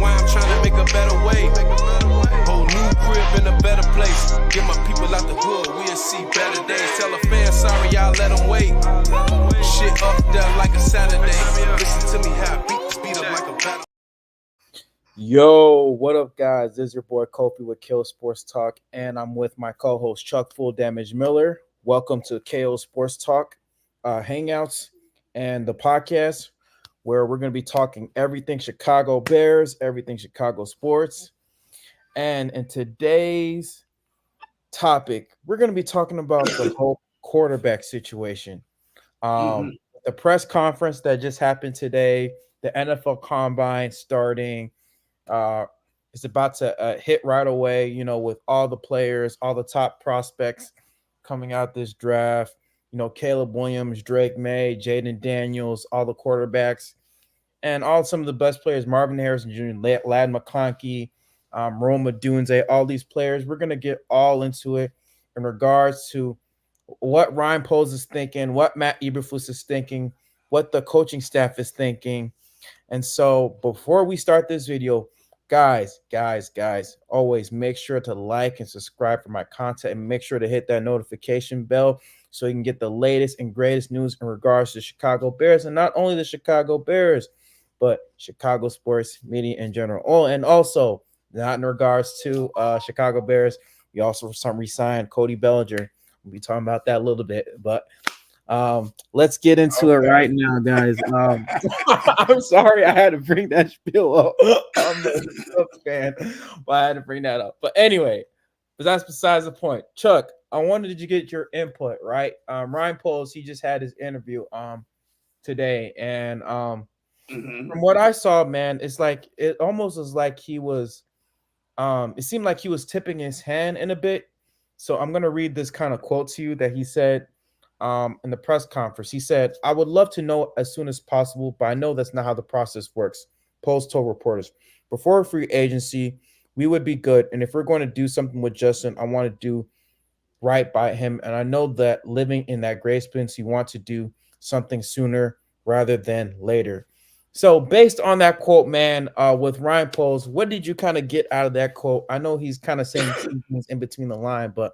why I'm trying to make a better way. Whole new crib in a better place. Get my people out the hood, we'll see better days. Tell a fan sorry, y'all let them wait. Shit up there like a Saturday. Listen to me how I beat the speed up like a battle. Yo, what up, guys? This is your boy Kofi with KO Sports Talk, and I'm with my co-host Chuck Full Damage Miller. Welcome to KO Sports Talk Hangouts and the podcast, where we're going to be talking everything Chicago Bears, everything Chicago sports. And in today's topic, we're going to be talking about the whole quarterback situation. The press conference that just happened today, the NFL Combine starting. It's about to hit right away, with all the players, all the top prospects coming out this draft. Caleb Williams, Drake May, Jaden Daniels, all the quarterbacks, and some of the best players, Marvin Harrison Jr., Lad McConkey, Roma Dunze, all these players. We're going to get all into it in regards to what Ryan Poles is thinking, what Matt Eberflus is thinking, what the coaching staff is thinking. And so before we start this video, guys, always make sure to like and subscribe for my content, and make sure to hit that notification bell so you can get the latest and greatest news in regards to Chicago Bears, and not only the Chicago Bears, but Chicago sports media in general. Oh, and also, not in regards to Chicago Bears, we also re-signed Cody Bellinger. We'll be talking about that a little bit, but let's get into it right now, guys. I'm sorry I had to bring that spiel up. I'm a Cubs fan, but I had to bring that up. But anyway, but that's besides the point. Chuck, I wanted to get your input, right? Ryan Poles, he just had his interview today, and from what I saw, man, it almost was like he was it seemed like he was tipping his hand in a bit. So I'm gonna read this kind of quote to you that he said in the press conference. He said, "I would love to know as soon as possible, but I know that's not how the process works." Poles told reporters, "Before free agency, we would be good. And if we're going to do something with Justin, I want to do right by him. And I know that living in that gray space, you want to do something sooner rather than later." So based on that quote, man, with Ryan Poles, what did you kind of get out of that quote? I know he's kind of saying things in between the line, but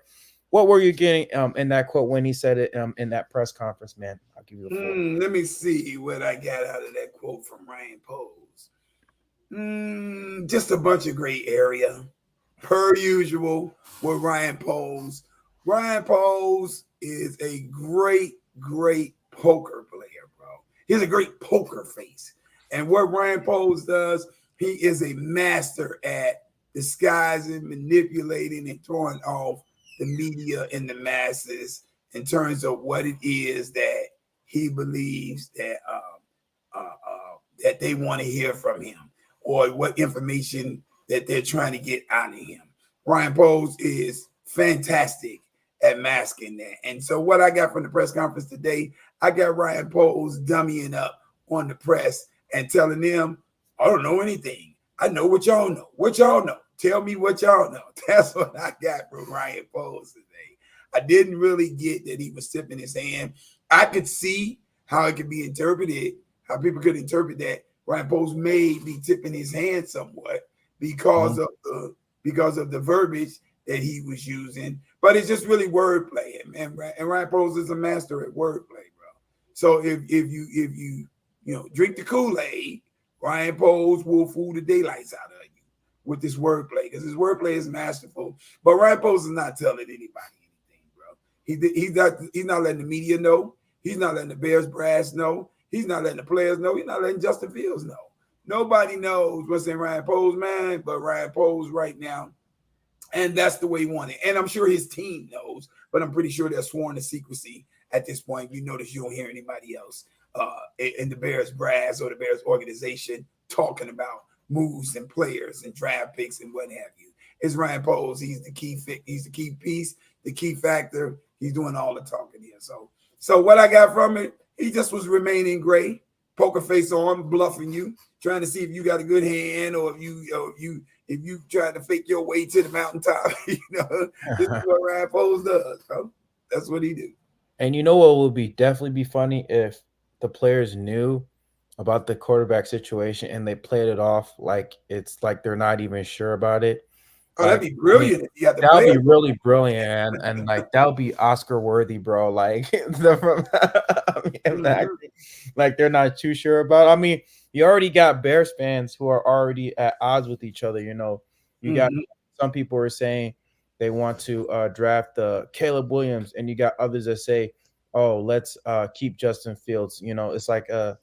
what were you getting in that quote when he said it in that press conference, man? I'll give you the floor. Let me see what I got out of that quote from Ryan Poles. Just a bunch of gray area, per usual with Ryan Poles. Ryan Poles is a great poker player, bro. He has a great poker face. And what Ryan Poles does, he is a master at disguising, manipulating, and throwing off the media and the masses in terms of what it is that he believes that that they want to hear from him, or what information that they're trying to get out of him. Ryan Poles is fantastic at masking that. And so what I got from the press conference today, I got Ryan Poles dummying up on the press and telling them, "I don't know anything. I know what y'all know. What y'all know. Tell me what y'all know." That's what I got from Ryan Poles today. I didn't really get that he was tipping his hand. I could see how it could be interpreted, how people could interpret that Ryan Poles may be tipping his hand somewhat because of the verbiage that he was using. But it's just really wordplay, and Ryan Poles is a master at wordplay, bro. So if you drink the Kool-Aid, Ryan Poles will fool the daylights out of you with this wordplay, because his wordplay is masterful. But Ryan Poles is not telling anybody anything, bro. He's not letting the media know. He's not letting the Bears brass know. He's not letting the players know. He's not letting Justin Fields know. Nobody knows what's in Ryan Poles' mind but Ryan Poles right now. And that's the way he wanted it. And I'm sure his team knows, but I'm pretty sure they're sworn to secrecy at this point. You notice you don't hear anybody else in the Bears brass or the Bears organization talking about moves and players and draft picks and what have you. It's Ryan Poles. He's the key piece, the key factor. He's doing all the talking here. So what I got from it, he just was remaining gray, poker face on, bluffing you, trying to see if you got a good hand, or if you trying to fake your way to the mountaintop. This is what Ryan Poles does, bro. That's what he do. And you know what would definitely be funny if the players knew about the quarterback situation, and they played it off like it's like they're not even sure about it. Oh, that'd Like, be I mean, brilliant if you had to that would play be it. really brilliant, and like that would be Oscar worthy, bro. Like I mean, like they're not too sure about. I mean, you already got Bears fans who are already at odds with each other. You know, you got some people are saying they want to draft Caleb Williams, and you got others that say, "Oh, let's keep Justin Fields." You know, it's like a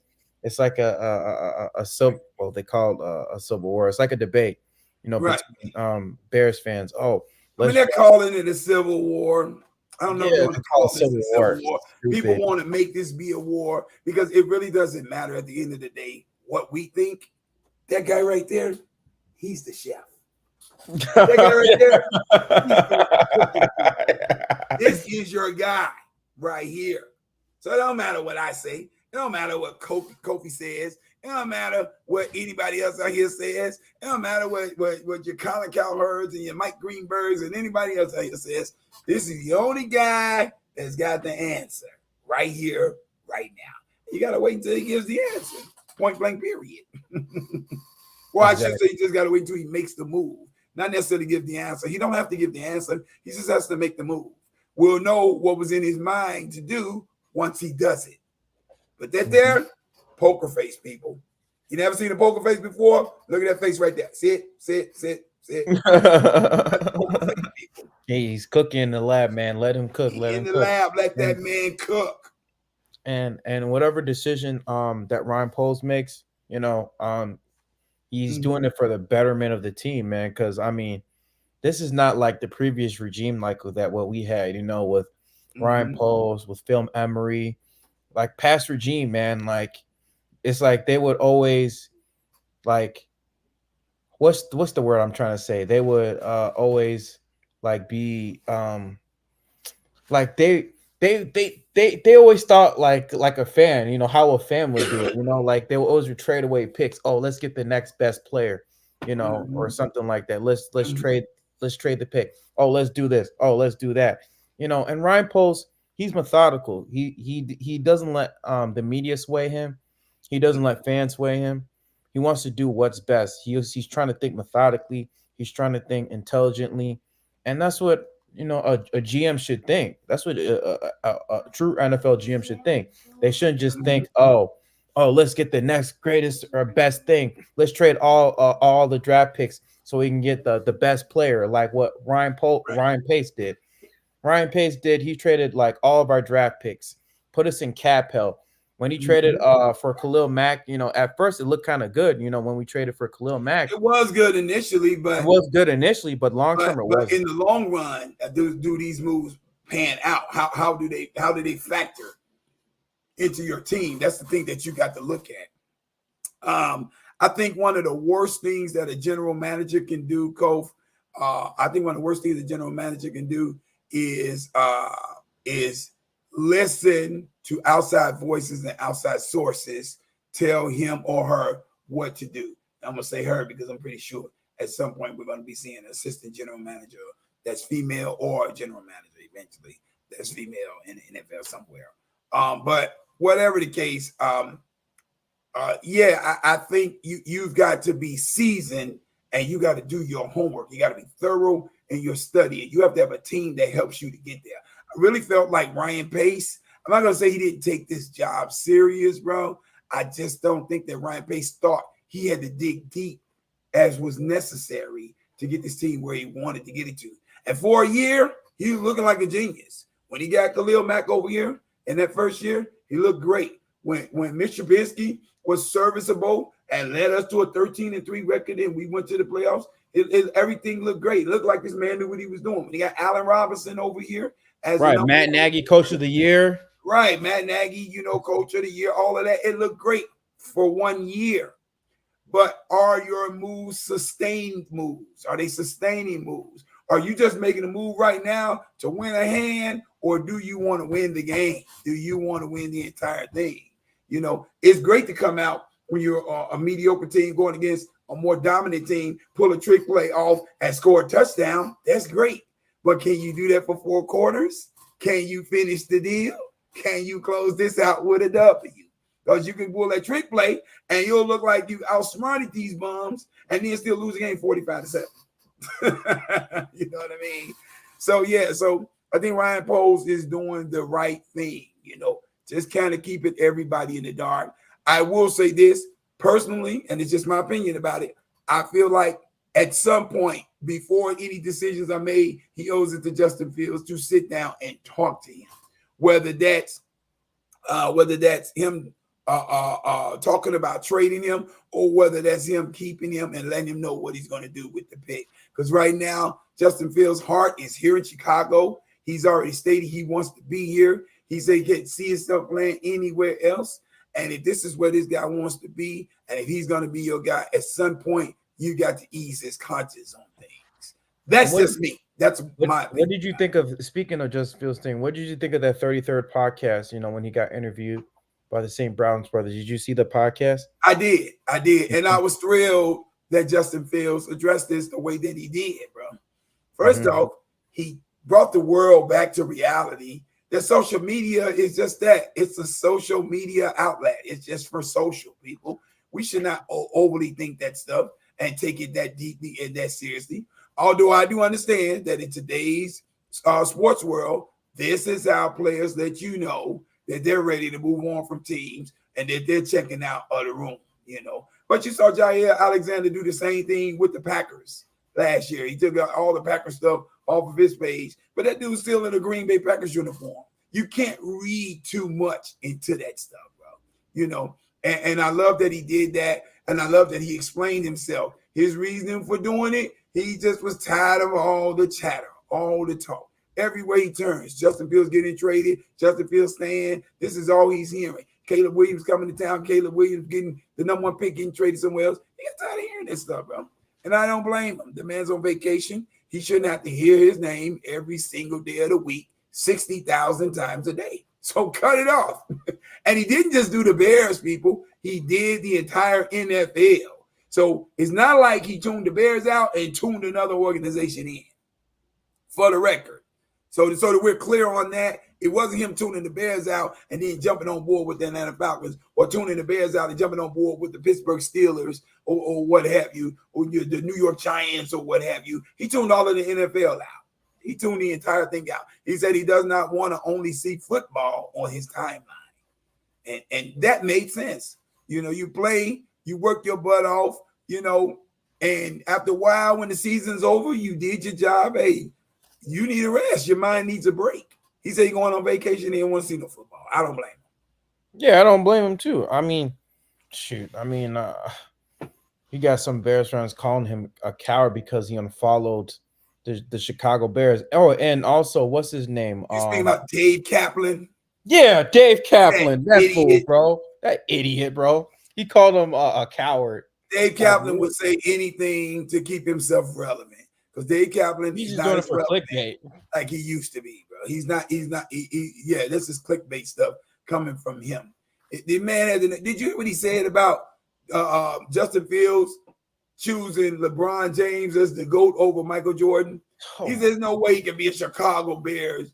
civil. Well, they call it a civil war. It's like a debate, you know, Right. between Bears fans. Oh, I mean, let's they're calling it a civil war. I don't know yeah, if you want they to call it call this civil a war. civil war. People Stupid. want to make this be a war because it really doesn't matter at the end of the day what we think. That guy right there, he's the chef. That guy right there, he's the cooking people. This is your guy right here. So it don't matter what I say. It don't matter what Kofi says. It don't matter what anybody else out here says. It don't matter what your Colin Cowherds and your Mike Greenbergs and anybody else out here says. This is the only guy that's got the answer right here, right now. You got to wait until he gives the answer. Point blank, period. Well, exactly. I should say you just got to wait until he makes the move. Not necessarily give the answer. He don't have to give the answer. He just has to make the move. We'll know what was in his mind to do once he does it. But that there, poker face, people. You never seen a poker face before? Look at that face right there. Sit. Poker face, people. He's cooking in the lab, man. Let him cook. Let him cook. In the lab, let that man cook. And whatever decision that Ryan Poles makes, you know, he's doing it for the betterment of the team, man. Because I mean, this is not like the previous regime, like that what we had, you know, with Ryan Poles, with Phil Emery, like past regime, man. Like it's like they would always like what's the word I'm trying to say? They would always like be like they always thought like a fan, you know, how a fan would do it, you know, like they would always trade away picks. Oh, let's get the next best player, you know, or something like that. Let's trade the pick. Oh, let's do this. Oh, let's do that. You know, and Ryan Poles, he's methodical. He doesn't let the media sway him. He doesn't let fans sway him. He wants to do what's best. He's trying to think methodically. He's trying to think intelligently, and that's what, you know, a GM should think. That's what a true NFL GM should think. They shouldn't just think, oh, let's get the next greatest or best thing. Let's trade all the draft picks so we can get the best player, like what Ryan Pace did. Ryan Pace did. He traded like all of our draft picks, put us in cap hell. When he traded for Khalil Mack, you know, at first it looked kind of good, you know, when we traded for Khalil Mack. It was good initially, but long term it wasn't. In the long run, do these moves pan out? How do they factor into your team? That's the thing that you got to look at. I think one of the worst things that a general manager can do, Kof, I think one of the worst things a general manager can do is listen to outside voices and outside sources tell him or her what to do. I'm going to say her because I'm pretty sure at some point we're going to be seeing an assistant general manager that's female or a general manager eventually that's female in the NFL somewhere. But whatever the case, I think you've got to be seasoned and you got to do your homework. You got to be thorough in your study. You have to have a team that helps you to get there. I really felt like Ryan Pace. I'm not going to say he didn't take this job serious, bro. I just don't think that Ryan Pace thought he had to dig deep as was necessary to get this team where he wanted to get it to. And for a year, he was looking like a genius. When he got Khalil Mack over here in that first year, he looked great. When Mitch Trubisky was serviceable and led us to a 13-3 record and we went to the playoffs, everything looked great. It looked like this man knew what he was doing. When he got Allen Robinson over here. Matt Nagy, coach of the year. Right, Matt Nagy, you know, coach of the year, all of that. It looked great for 1 year. But are your moves sustained moves? Are they sustaining moves? Are you just making a move right now to win a hand, or do you want to win the game? Do you want to win the entire thing? You know, it's great to come out when you're a mediocre team going against a more dominant team, pull a trick play off and score a touchdown. That's great. But can you do that for 4 quarters? Can you finish the deal? Can you close this out with a W? because you can pull that trick play and you'll look like you outsmarted these bums and then still lose the game 45-7. You know what I mean? So yeah, so I think Ryan Poles is doing the right thing, just kind of keeping everybody in the dark. I will say this personally, and it's just my opinion about it. I feel like at some point before any decisions are made, he owes it to Justin Fields to sit down and talk to him, whether that's him talking about trading him or whether that's him keeping him and letting him know what he's going to do with the pick. Because right now, Justin Fields' heart is here in Chicago. He's already stated he wants to be here. He said he can't see himself playing anywhere else. And if this is where this guy wants to be, and if he's going to be your guy, at some point, you got to ease his conscience on things. That's just me. That's my opinion. What did you think of, speaking of Justin Fields thing, what did you think of that 33rd podcast, when he got interviewed by the St. Browns brothers? Did you see the podcast? I did. And I was thrilled that Justin Fields addressed this the way that he did, bro. First off, he brought the world back to reality. That social media is just that. It's a social media outlet. It's just for social people. We should not overly think that stuff and take it that deeply and that seriously. Although I do understand that in today's sports world, this is how players let you know that they're ready to move on from teams and that they're checking out of the room, But you saw Jair Alexander do the same thing with the Packers last year. He took out all the Packers stuff off of his page, but that dude's still in a Green Bay Packers uniform. You can't read too much into that stuff, bro. And I love that he did that, and I love that he explained himself. His reasoning for doing it, he just was tired of all the chatter, all the talk. Everywhere he turns, Justin Fields getting traded, Justin Fields staying. This is all he's hearing. Caleb Williams coming to town, Caleb Williams getting the number 1 pick, getting traded somewhere else. He got tired of hearing this stuff, bro. And I don't blame him. The man's on vacation. He shouldn't have to hear his name every single day of the week, 60,000 times a day. So cut it off. And he didn't just do the Bears, people. He did the entire NFL. So it's not like he tuned the Bears out and tuned another organization in, for the record. So that we're clear on that, it wasn't him tuning the Bears out and then jumping on board with the Atlanta Falcons, or tuning the Bears out and jumping on board with the Pittsburgh Steelers or what have you, or the New York Giants or what have you. He tuned all of the NFL out. He tuned the entire thing out. He said he does not want to only see football on his timeline. And that made sense. You play, you work your butt off, and after a while, when the season's over, you did your job. Hey, you need a rest. Your mind needs a break. He said he's going on vacation. He didn't want to see no football. I don't blame him. Yeah, I don't blame him too. I mean, shoot. I mean, he got some Bears fans calling him a coward because he unfollowed the Chicago Bears. Oh, and also, what's his name? You speaking about Dave Kaplan? Yeah, Dave Kaplan. That fool, bro. That idiot, bro. He called him a coward. Dave Kaplan would say anything to keep himself relevant. Because Dave Kaplan, he's just doing it for clickbait, like he used to be, bro. He's not. Yeah, this is clickbait stuff coming from him. The man had. Did you hear what he said about Justin Fields choosing LeBron James as the GOAT over Michael Jordan? He says there's no way he can be a Chicago Bears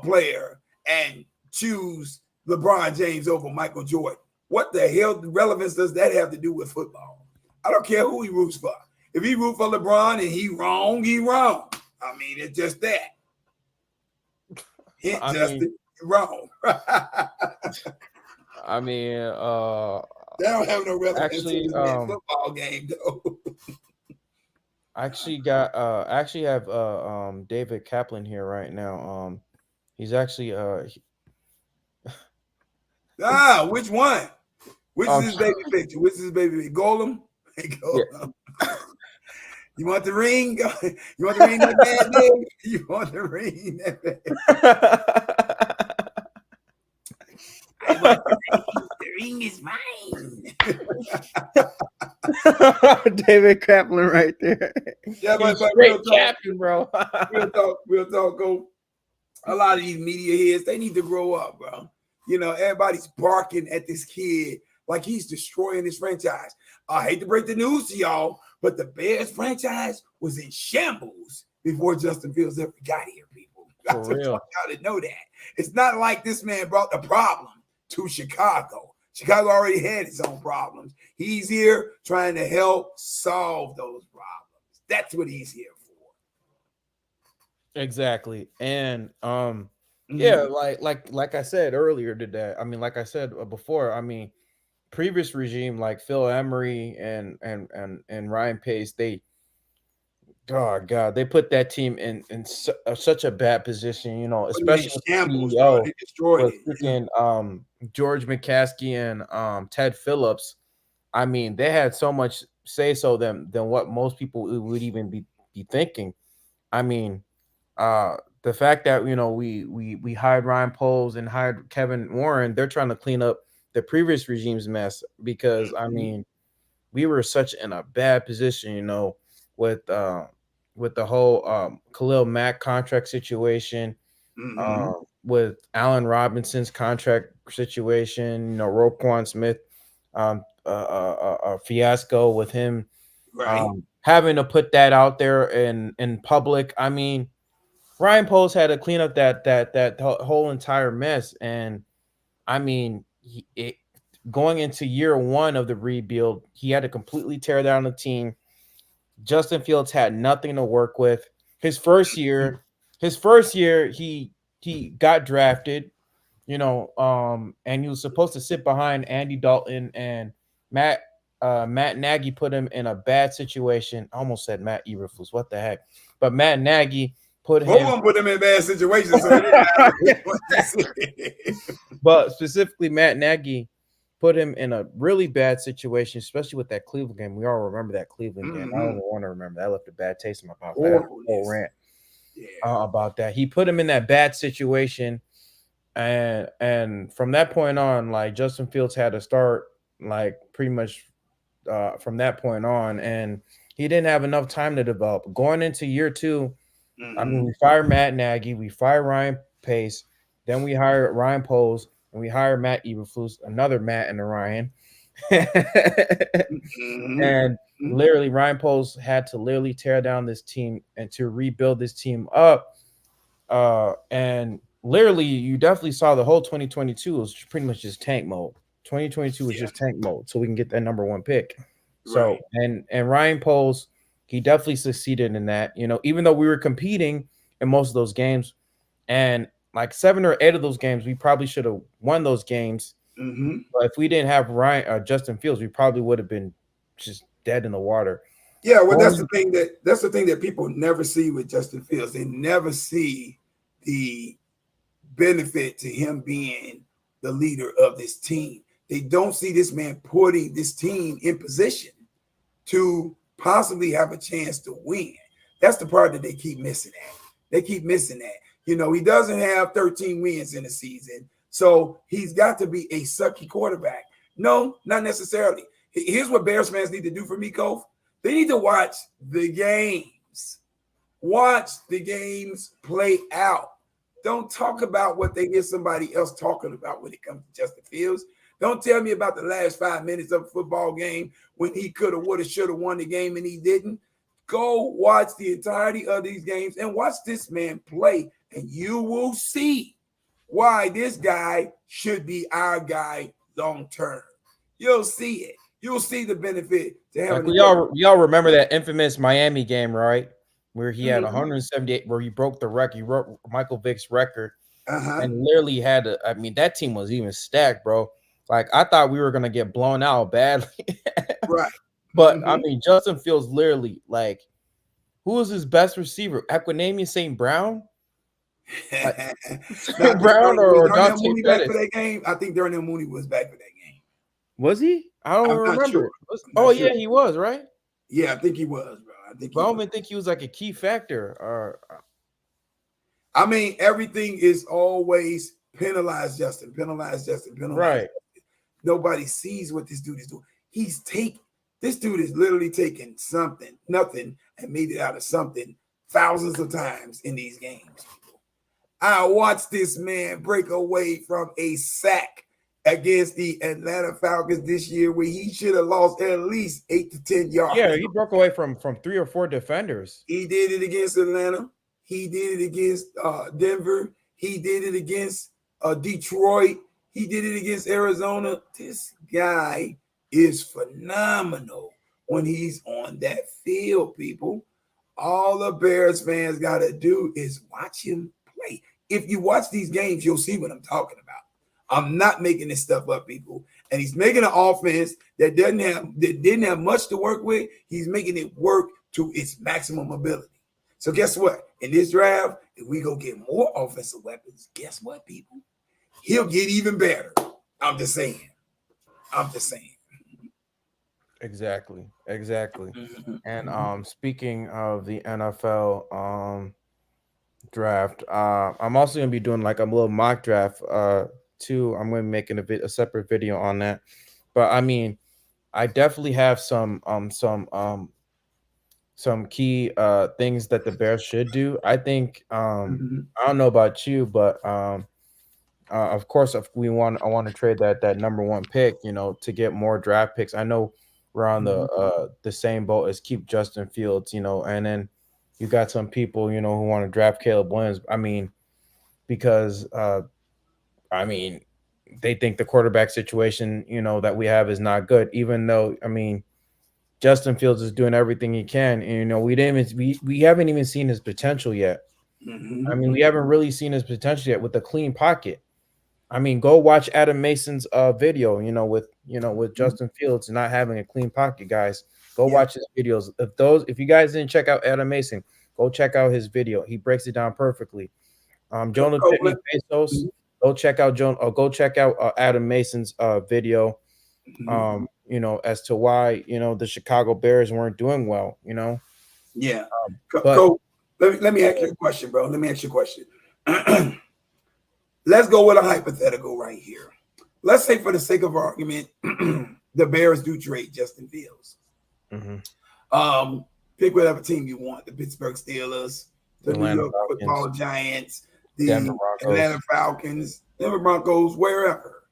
player and choose LeBron James over Michael Jordan. What the hell relevance does that have to do with football? I don't care who he roots for. If he root for LeBron and he wrong, he wrong. I mean, it's just that. Justin, wrong. I mean, they don't have no relevance actually, in the football game, though. I actually have David Kaplan here right now. He's actually which one? Which is his baby picture? Which is his baby Golem? Yeah. You want the ring? You want the ring that bad, dude? You want the ring that bad? I want the ring. The ring is mine. David Kaplan right there. Yeah, but great Kaplan, bro. Real talk, go. A lot of these media heads, they need to grow up, bro. Everybody's barking at this kid like he's destroying his franchise. I hate to break the news to y'all, but the Bears franchise was in shambles before Justin Fields ever got here, people. I just want y'all to know that. It's not like this man brought the problem to Chicago. Chicago already had its own problems. He's here trying to help solve those problems. That's what he's here for. Exactly. And Mhm. like I said earlier today, I mean, like I said before, I mean, previous regime like Phil Emery and Ryan Pace, they oh god, they put that team in such a bad position, you know, Put him in especially with the shambles, bro. CEO They destroyed with it. freaking George McCaskey and Ted Phillips. I mean, they had so much say so than what most people would even be thinking. I mean, the fact that you know we hired Ryan Poles and hired Kevin Warren, they're trying to clean up the previous regime's mess because I Mhm. mean we were such in a bad position, you know, with the whole Khalil Mack contract situation, Mhm. with Allen Robinson's contract situation, you know, Roquan Smith, a fiasco with him Right. having to put that out there in public. I mean, Ryan Post had to clean up that whole entire mess, and I mean, going into year one of the rebuild, he had to completely tear down the team. Justin Fields had nothing to work with. His first Mhm. year, his first year, he got drafted, you know, and he was supposed to sit behind Andy Dalton and Matt. Matt Nagy put him in a bad situation. I almost said Matt Eberflus. What the heck? But Matt Nagy put Both of him. them put them in bad situations, so it didn't matter which one you said. But specifically, Matt Nagy put him in a really bad situation, especially with that Cleveland game. We all remember that Cleveland game. I don't Mhm. even want to remember that. Left a bad taste in my mouth. I had a whole Horribleness. rant Yeah. about that. He put him in that bad situation, and from that point on, like Justin Fields had to start like pretty much from that point on, and he didn't have enough time to develop. Going into year two, I mean, Mhm. we fired Matt Nagy, we fired Ryan Pace, then we hired Ryan Poles, and we hired Matt Eberflus, another Matt and a Ryan. Mhm. And Mhm. literally, Ryan Poles had to literally tear down this team and to rebuild this team up. And literally, you definitely saw the whole 2022 was pretty much just tank mode. 2022 was Yeah. just tank mode, so we can get that number one pick. So, Right. and Ryan Poles, he definitely succeeded in that. You know, even though we were competing in most of those games, and like 7 or 8 of those games, we probably should have won those games. Mhm. But if we didn't have Ryan Justin Fields, we probably would have been just dead in the water. Yeah, well, Going, that's the thing that people never see with Justin Fields. They never see the benefit to him being the leader of this team. They don't see this man putting this team in position to possibly have a chance to win. That's the part that they keep missing at. They keep missing that. You know, he doesn't have 13 wins in a season, so he's got to be a sucky quarterback. No, not necessarily. Here's what Bears fans need to do for me, Kof. They need to watch the games. Watch the games play out. Don't talk about what they hear somebody else talking about when it comes to Justin Fields. Don't tell me about the last 5 minutes of a football game when he could have, would have, should have won the game and he didn't. Go watch the entirety of these games and watch this man play, and you will see why this guy should be our guy long term. You'll see it. You'll see the benefit to like having a good. y'all remember that infamous Miami game, right? Where he had Mhm. 178, where he broke the record, he wrote Michael Vick's record, Uh-huh. and literally had to. I mean, that team was even stacked, bro. Like I thought we were gonna get blown out badly, Right. but I Mhm. mean, Justin Fields literally like who was his best receiver? Equinemius St. Brown, like Now, I St. think Brown was or Darnell Dante Mooney back for Pettis? that game? I think Darnell Mooney was back for that game. Was he? I don't I'm not sure. remember. I'm Oh not sure. yeah, he was right. Yeah, I think he was, bro. I think But he I was. don't even think he was like a key factor. Or I mean, everything is always penalized, Justin. Penalized, Justin. Penalized. right. Nobody sees what this dude is doing. This dude is literally taking something, nothing, and made it out of something thousands of times in these games. I watched this man break away from a sack against the Atlanta Falcons this year where he should have lost at least 8 to 10 Yeah, yards. he broke away from 3 or 4 defenders. He did it against Atlanta. He did it against Denver. He did it against Detroit. He did it against Arizona. This guy is phenomenal when he's on that field, people. All the Bears fans got to do is watch him play. If you watch these games, you'll see what I'm talking about. I'm not making this stuff up, people. And he's making an offense that didn't have much to work with. He's making it work to its maximum ability. So guess what? In this draft, if we go get more offensive weapons, guess what, people? He'll get even better. I'm just saying. Exactly. Mm-hmm. And speaking of the NFL draft, I'm also gonna be doing like a little mock draft too. I'm gonna be making a separate video on that. But I mean, I definitely have some key things that the Bears should do. I think Mm-hmm. I don't know about you, but of course, if I want to trade that number one pick, to get more draft picks. I know we're on the same boat as keep Justin Fields, and then you got some people, who want to draft Caleb Williams. I mean, because they think the quarterback situation, that we have is not good, even though, Justin Fields is doing everything he can. And, we haven't even seen his potential yet. Mm-hmm. We haven't really seen his potential yet with the clean pocket. Go watch Adam Mason's video, with Justin Fields not having a clean pocket, guys. Go watch his videos. If you guys didn't check out Adam Mason, go check out his video. He breaks it down perfectly. Jonah Pitney Pesos, go check out Adam Mason's video. As to why the Chicago Bears weren't doing well. Yeah. But let me ask you a question, bro. Let me ask you a question. Let's go with a hypothetical right here. Let's say, for the sake of argument, the Bears do trade Justin Fields. Mm-hmm. Pick whatever team you want: the Pittsburgh Steelers, the New York Football Giants, the Atlanta Falcons, Denver Broncos, wherever.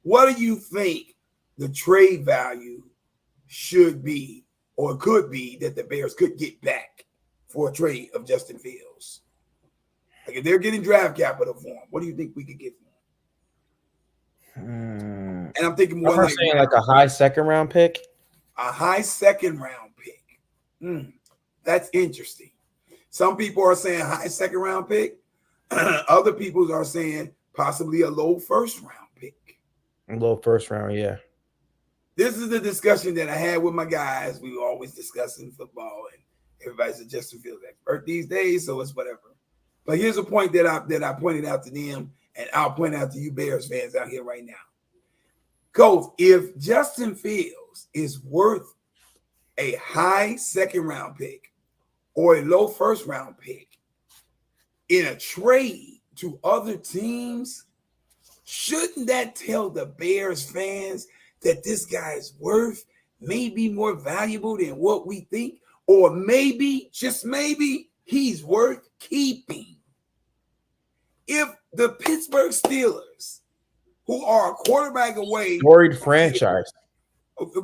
What do you think the trade value should be, or could be, that the Bears could get back for a trade of Justin Fields? Like, if they're getting draft capital for him, what do you think we could get for him? And I'm thinking more like a high second round pick. A high second round pick. That's interesting. Some people are saying high second round pick. Other people are saying possibly a low first round pick. A low first round, yeah. This is the discussion that I had with my guys. We were always discussing football, and everybody's a Justin Fields expert these days, so it's whatever. But here's a point that I pointed out to them, and I'll point out to you Bears fans out here right now. Coach, if Justin Fields is worth a high second round pick or a low first round pick in a trade to other teams, shouldn't that tell the Bears fans that this guy is worth maybe more valuable than what we think? Or maybe, just maybe, he's worth keeping? If the Pittsburgh Steelers, who are a quarterback away, storied franchise,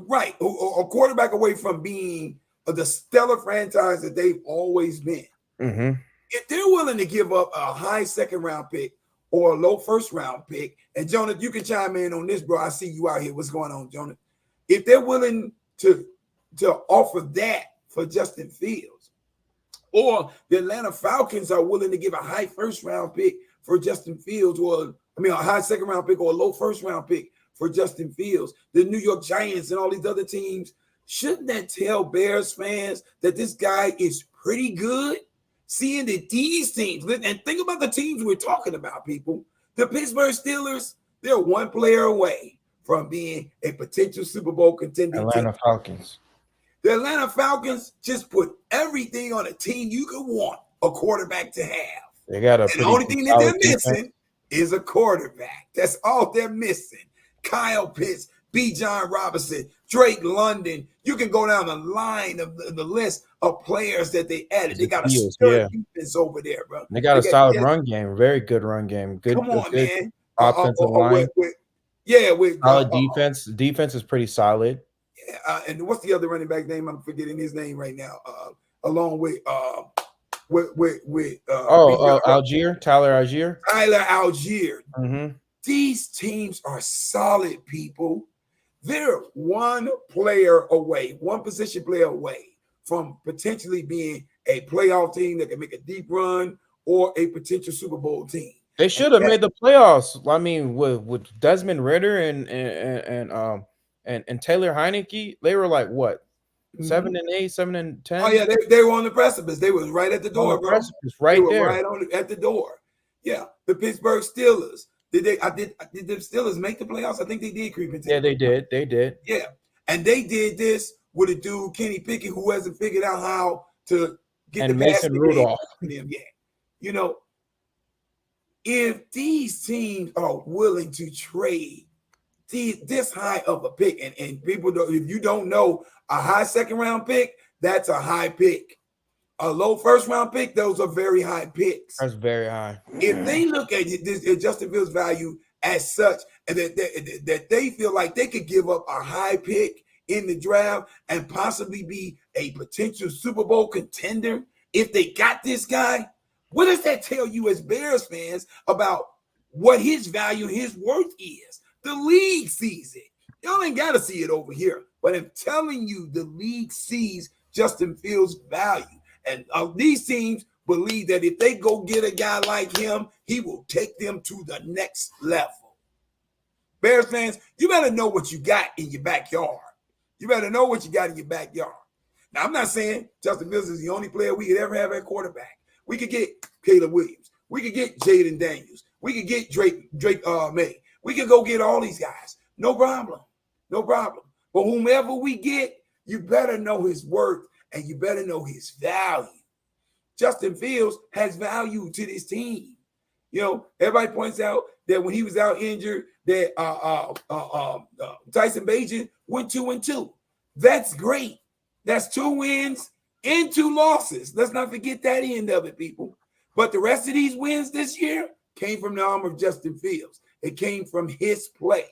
right, a quarterback away from being the stellar franchise that they've always been, if they're willing to give up a high second round pick or a low first round pick, and Jonah, you can chime in on this, bro. I see you out here. What's going on, Jonah? If they're willing to offer that for Justin Fields, or the Atlanta Falcons are willing to give a high first round pick for Justin Fields, or a high second round pick or a low first round pick for Justin Fields, the New York Giants and all these other teams, shouldn't that tell Bears fans that this guy is pretty good? Seeing that these teams, and think about the teams we're talking about, people. The Pittsburgh Steelers, they're one player away from being a potential Super Bowl contending Atlanta team. Falcons. The Atlanta Falcons just put everything on a team you could want a quarterback to have. They got the only thing that they're missing is a quarterback. That's all they're missing. Kyle Pitts, B. John Robinson, Drake London. You can go down the line of the list of players that they added. They got a stud defense over there, bro. They got a solid run game, very good run game. Good, come on, good man. Offensive line. With solid defense. Defense is pretty solid. Yeah, and what's the other running back name? I'm forgetting his name right now. Along with Algier, Tyler Algier. Tyler Algier. These teams are solid, people. They're one player away, one position player away from potentially being a playoff team that can make a deep run or a potential Super Bowl team. They should have made the playoffs. I mean, with Desmond Ritter and Taylor Heineke, they were like what, 7-8, 7-10. Oh yeah, they were on the precipice. They was right at the door, bro. Right they were there, right at the door. Yeah, the Pittsburgh Steelers. Did the Steelers make the playoffs? I think they did creep into. Yeah, they did. They did. Yeah, and they did this with a dude, Kenny Pickett, who hasn't figured out how to get and the Mason Rudolph. Them yet. You know, if these teams are willing to trade this high of a pick, and people don't, if you don't know, a high second round pick, that's a high pick. A low first round pick, those are very high picks. That's very high. If they look at this Justin Fields' value as such, and that they feel like they could give up a high pick in the draft and possibly be a potential Super Bowl contender if they got this guy, what does that tell you as Bears fans about what his value, his worth is? The league sees it. Y'all ain't got to see it over here, but I'm telling you, the league sees Justin Fields' value. And these teams believe that if they go get a guy like him, he will take them to the next level. Bears fans, you better know what you got in your backyard. You better know what you got in your backyard. Now, I'm not saying Justin Fields is the only player we could ever have at quarterback. We could get Caleb Williams. We could get Jaden Daniels. We could get Drake May. We could go get all these guys. No problem. No problem. But whomever we get, you better know his worth and you better know his value. Justin Fields has value to this team. You know, everybody points out that when he was out injured, that Tyson Bagent went 2-2. That's great. That's 2 wins and 2 losses. Let's not forget that end of it, people. But the rest of these wins this year came from the arm of Justin Fields. It came from his play.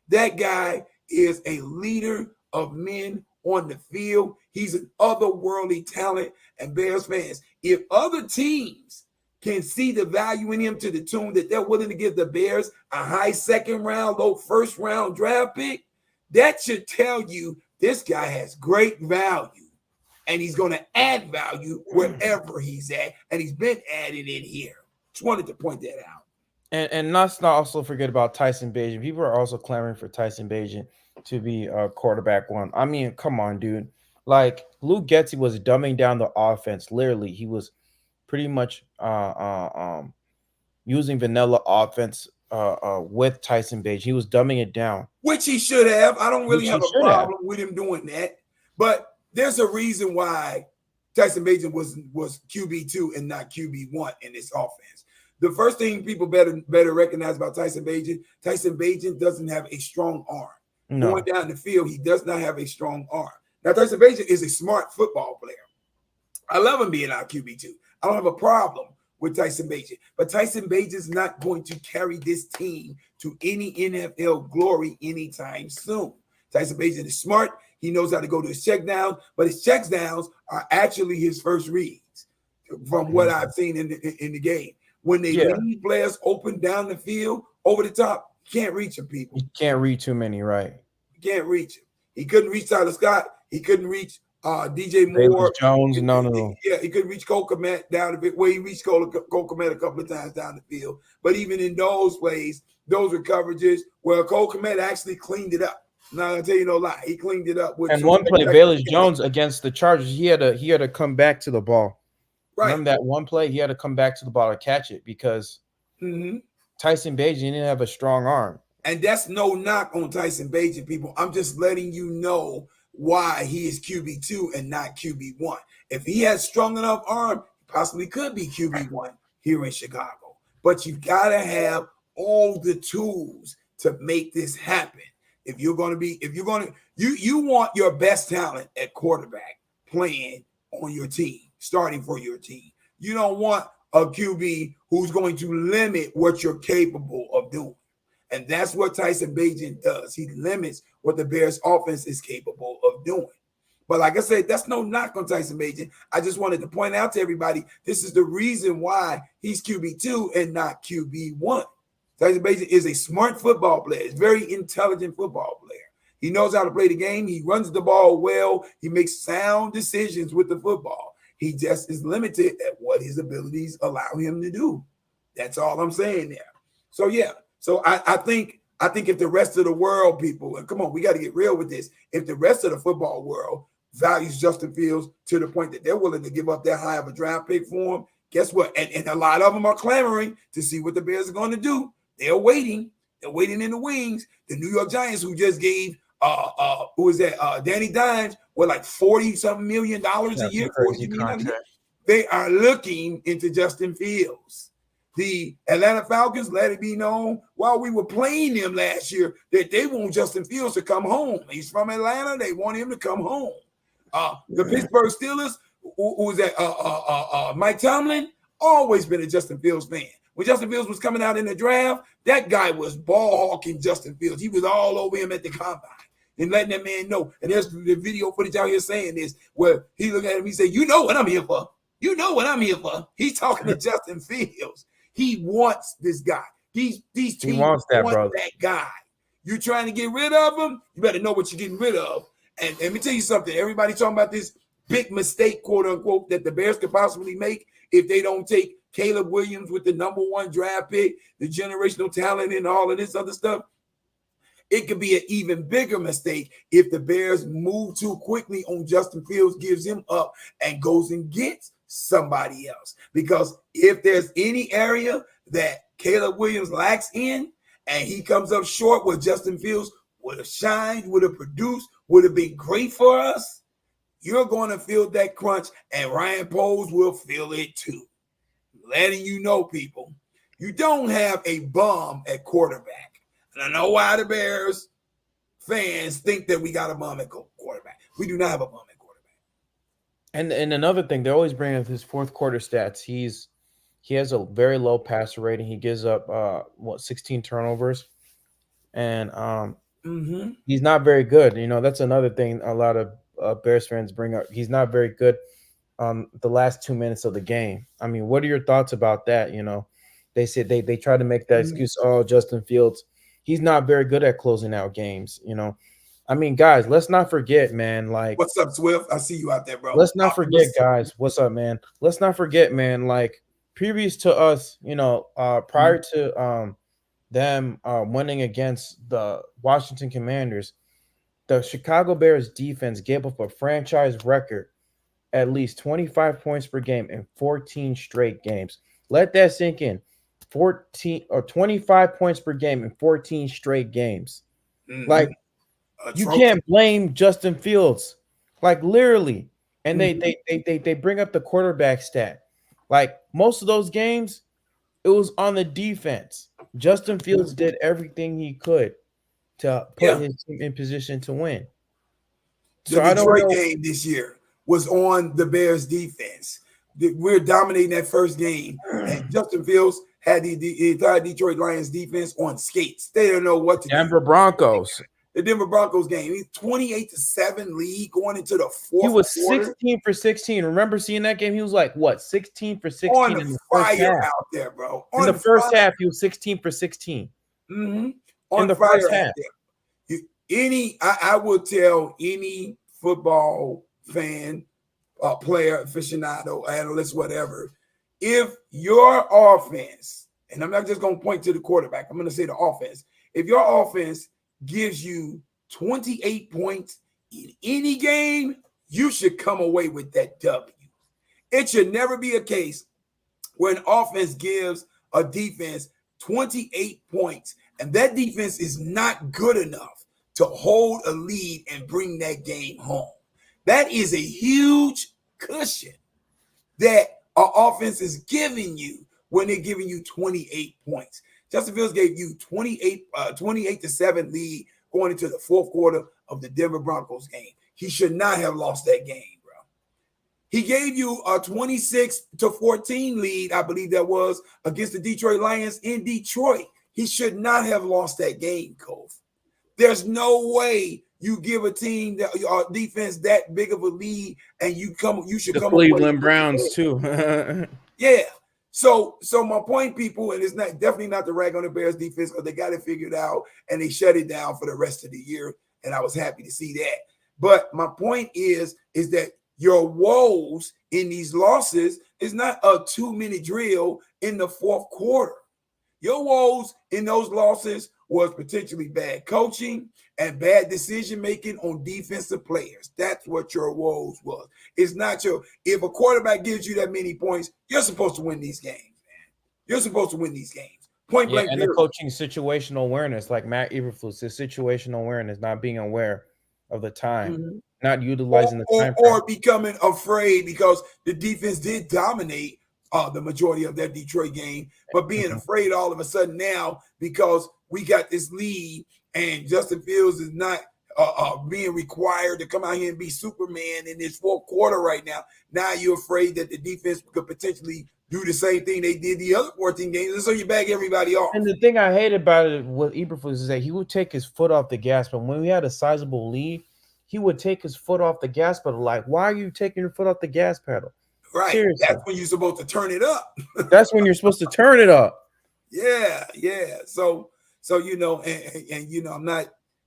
That guy is a leader of men on the field. He's an otherworldly talent. And Bears fans, if other teams can see the value in him to the tune that they're willing to give the Bears a high second round, low first round draft pick, that should tell you this guy has great value. And he's going to add value wherever he's at. And he's been added in here. Just wanted to point that out. And let's not also forget about Tyson Bagent. People are also clamoring for Tyson Bagent to be a quarterback one. I mean, come on, dude. Like, Luke Getsy was dumbing down the offense. Literally, he was pretty much using vanilla offense with Tyson Bagent. He was dumbing it down. Which he should have. I don't really have a problem with him doing that. But there's a reason why Tyson Bagent was QB2 and not QB1 in this offense. The first thing people better recognize about Tyson Bagent doesn't have a strong arm. No. Going down the field, he does not have a strong arm. Now, Tyson Bagent is a smart football player. I love him being our QB2. I don't have a problem with Tyson Bagent. But Tyson Bagent is not going to carry this team to any NFL glory anytime soon. Tyson Bagent is smart. He knows how to go to his check down, but his check downs are actually his first reads from what I've seen in the game. When they leave players open down the field, over the top, you can't reach them, people. You can't read too many, right? You can't reach him. He couldn't reach Tyler Scott. He couldn't reach DJ Moore. Jones, no. Yeah, he couldn't reach Cole Kmet down the field. Well, he reached Cole Kmet a couple of times down the field. But even in those plays, those were coverages where Cole Kmet actually cleaned it up. Now, I'll tell you no lie. He cleaned it up. And one play, Bayless Jones against the Chargers, he had to come back to the ball. Right. Remember that one play? He had to come back to the ball to catch it because Tyson Bagent didn't have a strong arm. And that's no knock on Tyson Bagent, people. I'm just letting you know why he is QB2 and not QB1. If he has strong enough arm, he possibly could be QB1 here in Chicago. But you got to have all the tools to make this happen. You want your best talent at quarterback playing on your team, starting for your team. You don't want a QB who's going to limit what you're capable of doing. And that's what Tyson Bagent does. He limits what the Bears offense is capable of doing. But like I said, that's no knock on Tyson Bagent. I just wanted to point out to everybody, this is the reason why he's QB2 and not QB1. Tyson Bagent is a smart football player. He's a very intelligent football player. He knows how to play the game. He runs the ball well. He makes sound decisions with the football. He just is limited at what his abilities allow him to do. That's all I'm saying there. So yeah. So I think if the rest of the world, people, and come on, we got to get real with this. If the rest of the football world values Justin Fields to the point that they're willing to give up that high of a draft pick for him, guess what? And a lot of them are clamoring to see what the Bears are going to do. They're waiting. They're waiting in the wings. The New York Giants, who just gave who was that? Danny Dimes, with like $40-something million a year, $40 million a year. They are looking into Justin Fields. The Atlanta Falcons let it be known while we were playing them last year that they want Justin Fields to come home. He's from Atlanta. They want him to come home. The Pittsburgh Steelers, who was that? Mike Tomlin, always been a Justin Fields fan. When Justin Fields was coming out in the draft, that guy was ball hawking Justin Fields. He was all over him at the combine and letting that man know. And there's the video footage out here saying this, where he looked at him, he said, "You know what I'm here for. You know what I'm here for." He's talking to Justin Fields. He wants this guy. These teams want that guy. You're trying to get rid of him, you better know what you're getting rid of. And let me tell you something. Everybody talking about this big mistake, quote unquote, that the Bears could possibly make if they don't take Caleb Williams with the #1 draft pick, the generational talent, and all of this other stuff. It could be an even bigger mistake if the Bears move too quickly on Justin Fields, gives him up, and goes and gets somebody else. Because if there's any area that Caleb Williams lacks in, and he comes up short where Justin Fields would have shined, would have produced, would have been great for us, you're going to feel that crunch, and Ryan Poles will feel it too. Letting you know, people, you don't have a bum at quarterback. And I know why the Bears fans think that we got a bum at quarterback. We do not have a bum at quarterback. And another thing, they always bring up his fourth quarter stats. He has a very low passer rating. He gives up 16 turnovers, and he's not very good. You know, that's another thing a lot of Bears fans bring up. He's not very good on the last 2 minutes of the game. I mean, what are your thoughts about that? You know, they said they try to make that excuse. Oh, Justin Fields, he's not very good at closing out games. You know, I mean, guys, let's not forget, man. Like, what's up, Swift? I see you out there, bro. Let's not forget, guys. What's up, man? Let's not forget, man. Like, previous to us, you know, prior to them winning against the Washington Commanders, the Chicago Bears defense gave up a franchise record at least 25 points per game in 14 straight games. Let that sink in. 25 points per game in 14 straight games. Like, you can't blame Justin Fields. Like, literally. And they bring up the quarterback stat. Like, most of those games, it was on the defense. Justin Fields did everything he could to put his team in position to win. The Detroit game this year was on the Bears defense. We're dominating that first game, and Justin Fields had the entire Detroit Lions defense on skates. They don't know what to do. Denver Broncos. The Denver Broncos game. He's 28-7 lead going into the fourth quarter. He was 16 for 16. Remember seeing that game? He was like, what, 16 for 16 on in the first half. Out there, bro. In the first half, he was 16 for 16. On in the first half. I would tell any football fan, player, aficionado, analyst, whatever, if your offense, and I'm not just going to point to the quarterback, I'm going to say the offense. If your offense gives you 28 points in any game, you should come away with that W. It should never be a case where an offense gives a defense 28 points and that defense is not good enough to hold a lead and bring that game home. That is a huge cushion that our offense is giving you when they're giving you 28 points. Justin Fields gave you 28-7 lead going into the fourth quarter of the Denver Broncos game. He should not have lost that game, bro. He gave you a 26-14 lead, I believe that was, against the Detroit Lions in Detroit. He should not have lost that game, Cove. There's no way you give a team that defense that big of a lead and you should come. The Cleveland Browns too. Yeah. So my point, people, and it's not definitely not to rag on the Bears defense because they got it figured out and they shut it down for the rest of the year. And I was happy to see that. But my point is that your woes in these losses is not a 2-minute drill in the fourth quarter. Your woes in those losses was potentially bad coaching and bad decision making on defensive players. That's what your woes was. It's not if a quarterback gives you that many points, you're supposed to win these games, man. You're supposed to win these games. Point blank. And the coaching situational awareness, like Matt Eberflus, his situational awareness, not being aware of the time, not utilizing the time, or becoming afraid because the defense did dominate the majority of that Detroit game, but being afraid all of a sudden now because we got this lead and Justin Fields is not being required to come out here and be Superman in this fourth quarter right now. Now you're afraid that the defense could potentially do the same thing they did the other 14 games, and so you back everybody off. And the thing I hate about it with Eberflus is that he would take his foot off the gas, but when we had a sizable lead, he would take his foot off the gas pedal. Like, why are you taking your foot off the gas pedal? Right. Seriously. That's when you're supposed to turn it up. That's when you're supposed to turn it up. Yeah. So you know, and you know,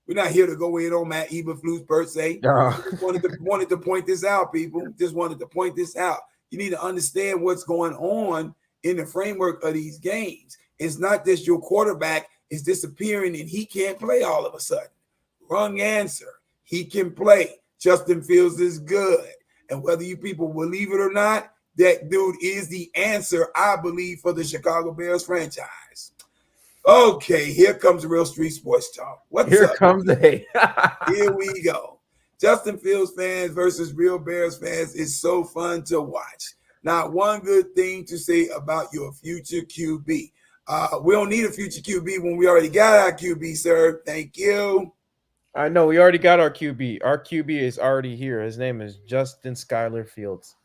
we're not here to go in on Matt Eberflus per se. Just wanted to point this out, people. Just wanted to point this out. You need to understand what's going on in the framework of these games. It's not that your quarterback is disappearing and he can't play all of a sudden. Wrong answer. He can play. Justin Fields is good. And whether you people believe it or not, that dude is the answer, I believe, for the Chicago Bears franchise. Okay, here comes Real Street Sports Talk. Here comes Here we go. Justin Fields fans versus real Bears fans is so fun to watch. Not one good thing to say about your future QB. We don't need a future QB when we already got our QB, sir. Thank you. I know we already got our QB. Our QB is already here. His name is Justin Skyler Fields,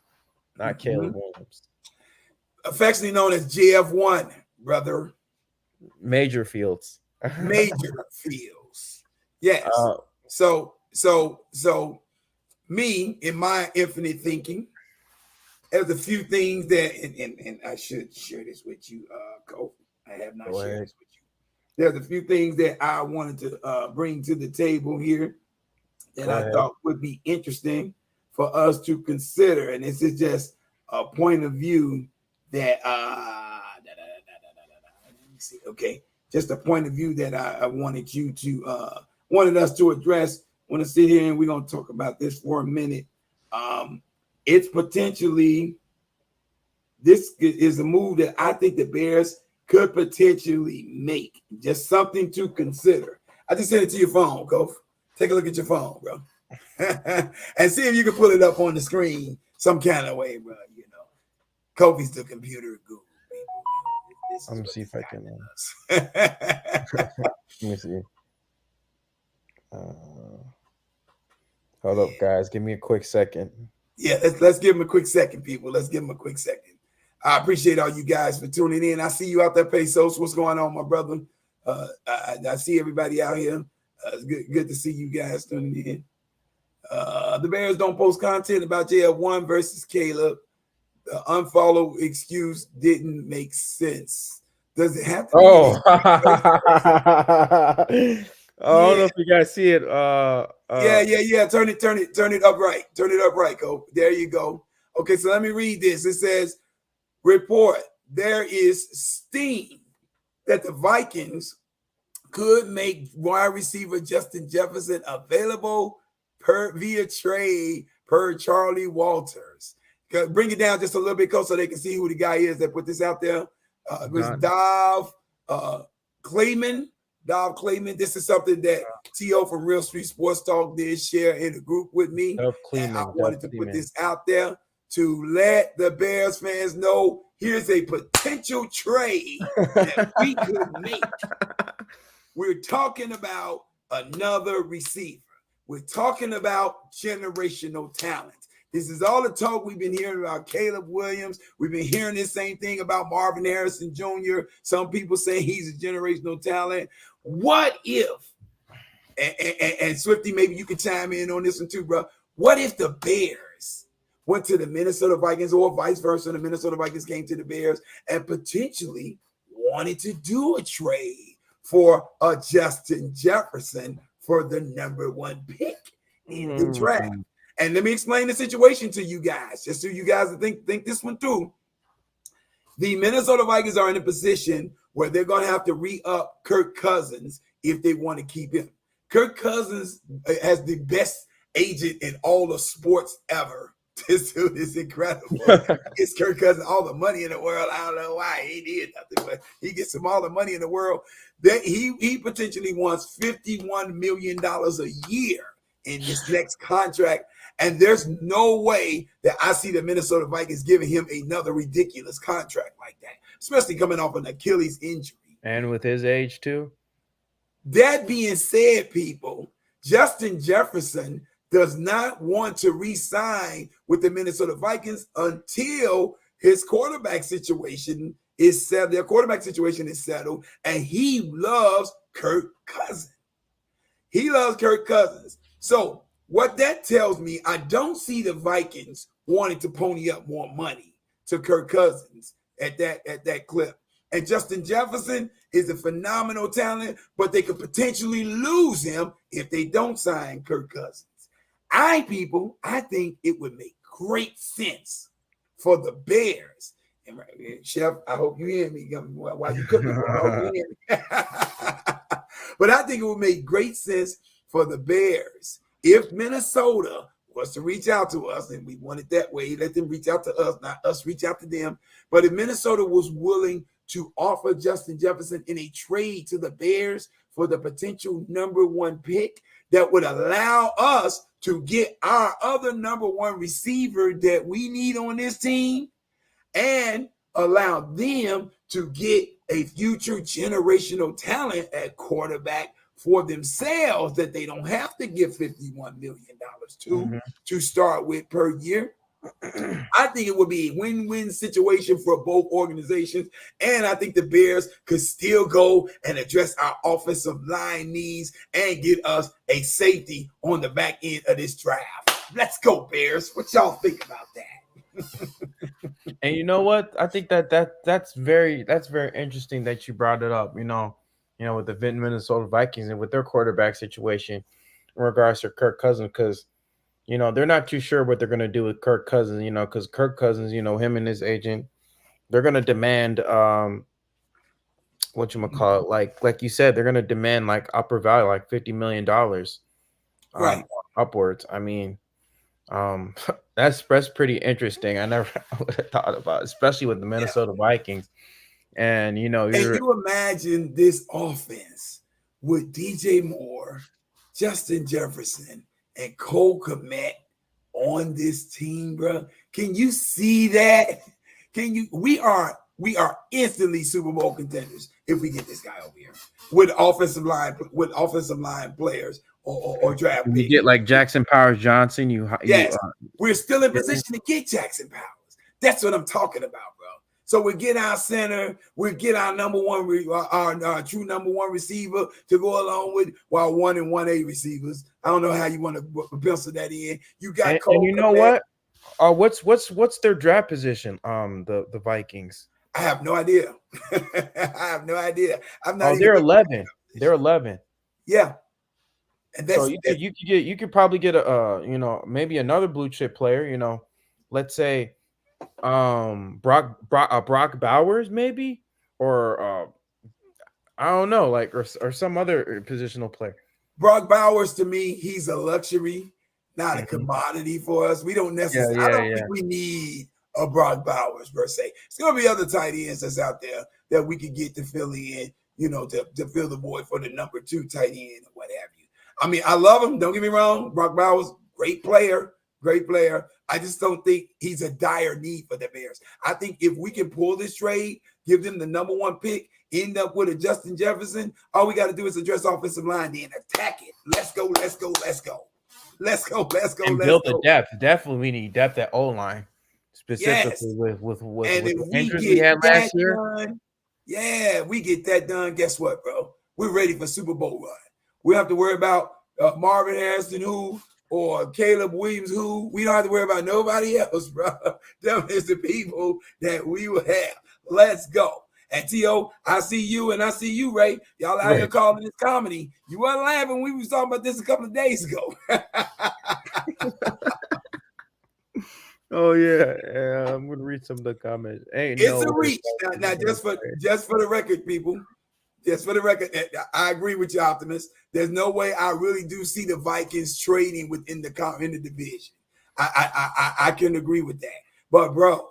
not Caleb Williams. Affectionately known as JF1, brother. Major Fields. Major Fields. Yes. So me, in my infinite thinking, there's a few things that, and I should share this with you, Cole. I have not shared this with you. There's a few things that I wanted to bring to the table here that I thought would be interesting for us to consider. And this is just a point of view that, let me see. Okay. Just a point of view that I wanted you to, wanted us to address. I want to sit here and we're going to talk about this for a minute. It's potentially, this is a move that I think the Bears could potentially make. Just something to consider. I just sent it to your phone, Kof. Take a look at your phone, bro. And see if you can pull it up on the screen some kind of way, bro. You know, Kofi's the computer guru. Let me see if I can. Let me see. Hold up, guys. Give me a quick second. Yeah, let's give him a quick second, people. Let's give him a quick second. I appreciate all you guys for tuning in. I see you out there, Pesos. What's going on, my brother? I see everybody out here. It's good to see you guys tuning in. The Bears don't post content about JF1 versus Caleb. The unfollow excuse didn't make sense. Does it have to? I don't know if you guys see it. Yeah. Turn it upright. Turn it upright, Go. There you go. Okay, so let me read this. It says, report, there is steam that the Vikings could make wide receiver Justin Jefferson available via trade per Charlie Walters. Bring it down just a little bit closer so they can see who the guy is that put this out there. It was Dov Clayman. Dov Clayman. This is something that T.O. from Real Street Sports Talk did share in the group with me. And I wanted to put this out there to let the Bears fans know here's a potential trade that we could make. We're talking about another receiver. We're talking about generational talent. This is all the talk we've been hearing about Caleb Williams. We've been hearing this same thing about Marvin Harrison Jr. Some people say he's a generational talent. What if, and Swifty, maybe you can chime in on this one too, bro. What if the Bears went to the Minnesota Vikings, or vice versa, the Minnesota Vikings came to the Bears and potentially wanted to do a trade for a Justin Jefferson for the number 1 pick in the draft. And let me explain the situation to you guys, just so you guys think this one through. The Minnesota Vikings are in a position where they're going to have to re-up Kirk Cousins if they want to keep him. Kirk Cousins has the best agent in all of sports ever. This dude is incredible. It's Kirk Cousins all the money in the world. I don't know why he did nothing, but he gets him all the money in the world. That he potentially wants $51 million a year in this next contract. And there's no way that I see the Minnesota Vikings giving him another ridiculous contract like that, especially coming off an Achilles injury. And with his age too. That being said, people, Justin Jefferson does not want to re-sign with the Minnesota Vikings until his quarterback situation is settled. Their quarterback situation is settled, and he loves Kirk Cousins. He loves Kirk Cousins. So what that tells me, I don't see the Vikings wanting to pony up more money to Kirk Cousins at that clip. And Justin Jefferson is a phenomenal talent, but they could potentially lose him if they don't sign Kirk Cousins. I think it would make great sense for the Bears. And Chef, I hope you hear me while you cooking. I hope you hear me. But I think it would make great sense for the Bears if Minnesota was to reach out to us, and we want it that way, let them reach out to us, not us reach out to them. But if Minnesota was willing to offer Justin Jefferson in a trade to the Bears for the potential number 1 pick, that would allow us to get our other number 1 receiver that we need on this team and allow them to get a future generational talent at quarterback for themselves that they don't have to give $51 million to start with per year. I think it would be a win-win situation for both organizations. And I think the Bears could still go and address our offensive line needs and get us a safety on the back end of this draft. Let's go, Bears. What y'all think about that? And you know what? I think that's very interesting that you brought it up, with the Minnesota Vikings and with their quarterback situation in regards to Kirk Cousins, because they're not too sure what they're going to do with Kirk Cousins, because Kirk Cousins, him and his agent, they're going to demand, like you said, they're going to demand like upper value, like $50 million right upwards. I mean, that's pretty interesting. I never would have thought about it, especially with the Minnesota Vikings. And, and you imagine this offense with DJ Moore, Justin Jefferson, and Cole Kmet on this team, bro. Can you see that? We are instantly Super Bowl contenders if we get this guy over here with offensive line players or draft picks. You get like Jackson Powers Johnson. We're still in position to get Jackson Powers. That's what I'm talking about, bro. So we get our center, we get our number 1, our true number 1 receiver to go along with our 1 and 1A receivers. I don't know how you want to pencil that in. You got Cole. And you know what? What's their draft position? The Vikings. I have no idea. I have no idea. I'm not. They're 11. They're 11. Yeah. And that's, so you could probably get maybe another blue chip player. Let's say Brock Bowers maybe, or I don't know, like or some other positional player. Brock Bowers, to me, he's a luxury, not a commodity for us. We don't necessarily. I don't think we need a Brock Bowers per se. It's gonna be other tight ends that's out there that we could get to fill in, to fill the void for the number 2 tight end or what have you. I mean, I love him. Don't get me wrong. Brock Bowers, great player. I just don't think he's a dire need for the Bears. I think if we can pull this trade, give them the number 1 pick, end up with a Justin Jefferson, all we got to do is address offensive line, then attack it. Let's go. And build the depth. Definitely, we need depth at O-line, specifically with the injuries we had last year. We get that done. Guess what, bro? We're ready for Super Bowl run. We have to worry about Marvin Harrison, who or Caleb Williams, who we don't have to worry about nobody else, bro. Them is the people that we will have. Let's go. And T.O., I see you and I see you, Ray. Y'all out here calling this comedy. You weren't laughing. We was talking about this a couple of days ago. Oh yeah, I'm gonna read some of the comments. It's a reach. Now, just for the record, people. Just for the record, I agree with you, Optimus. There's no way I really do see the Vikings trading within the division. I can agree with that. But bro,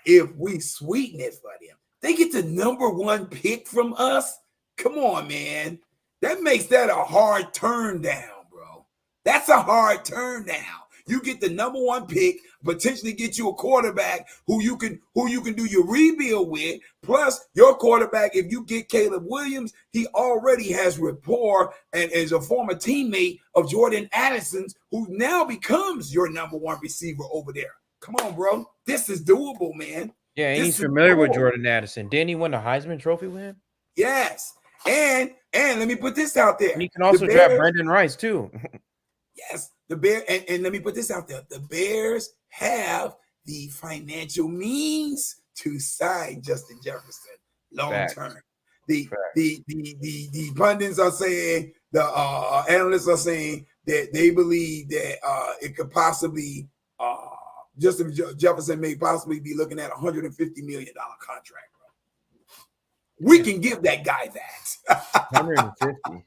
if we sweeten it for them, they get the number 1 pick from us. Come on, man. That makes that a hard turn down, bro. That's a hard turn down. You get the number 1 pick, potentially get you a quarterback who you can do your rebuild with. Plus, your quarterback, if you get Caleb Williams, he already has rapport and is a former teammate of Jordan Addison's, who now becomes your number 1 receiver over there. Come on, bro. This is doable, man. Yeah, and he's familiar with Jordan Addison. Didn't he win the Heisman Trophy with him? Yes. And let me put this out there. And he can also draft Brandon Rice too. Yes, the Bears, and let me put this out there. The Bears have the financial means to sign Justin Jefferson long term. The pundits are saying, the analysts are saying that they believe that it could possibly Justin Jefferson may possibly be looking at $150 million contract, bro. We can give that guy that. 150.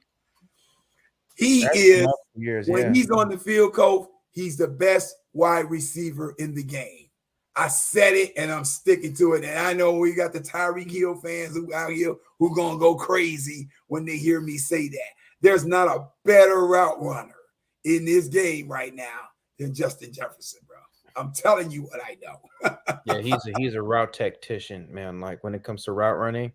When he's on the field, Coach, he's the best wide receiver in the game. I said it and I'm sticking to it. And I know we got the Tyreek Hill fans who out here who gonna go crazy when they hear me say that. There's not a better route runner in this game right now than Justin Jefferson, bro. I'm telling you what I know. Yeah, he's a route tactician, man. Like when it comes to route running,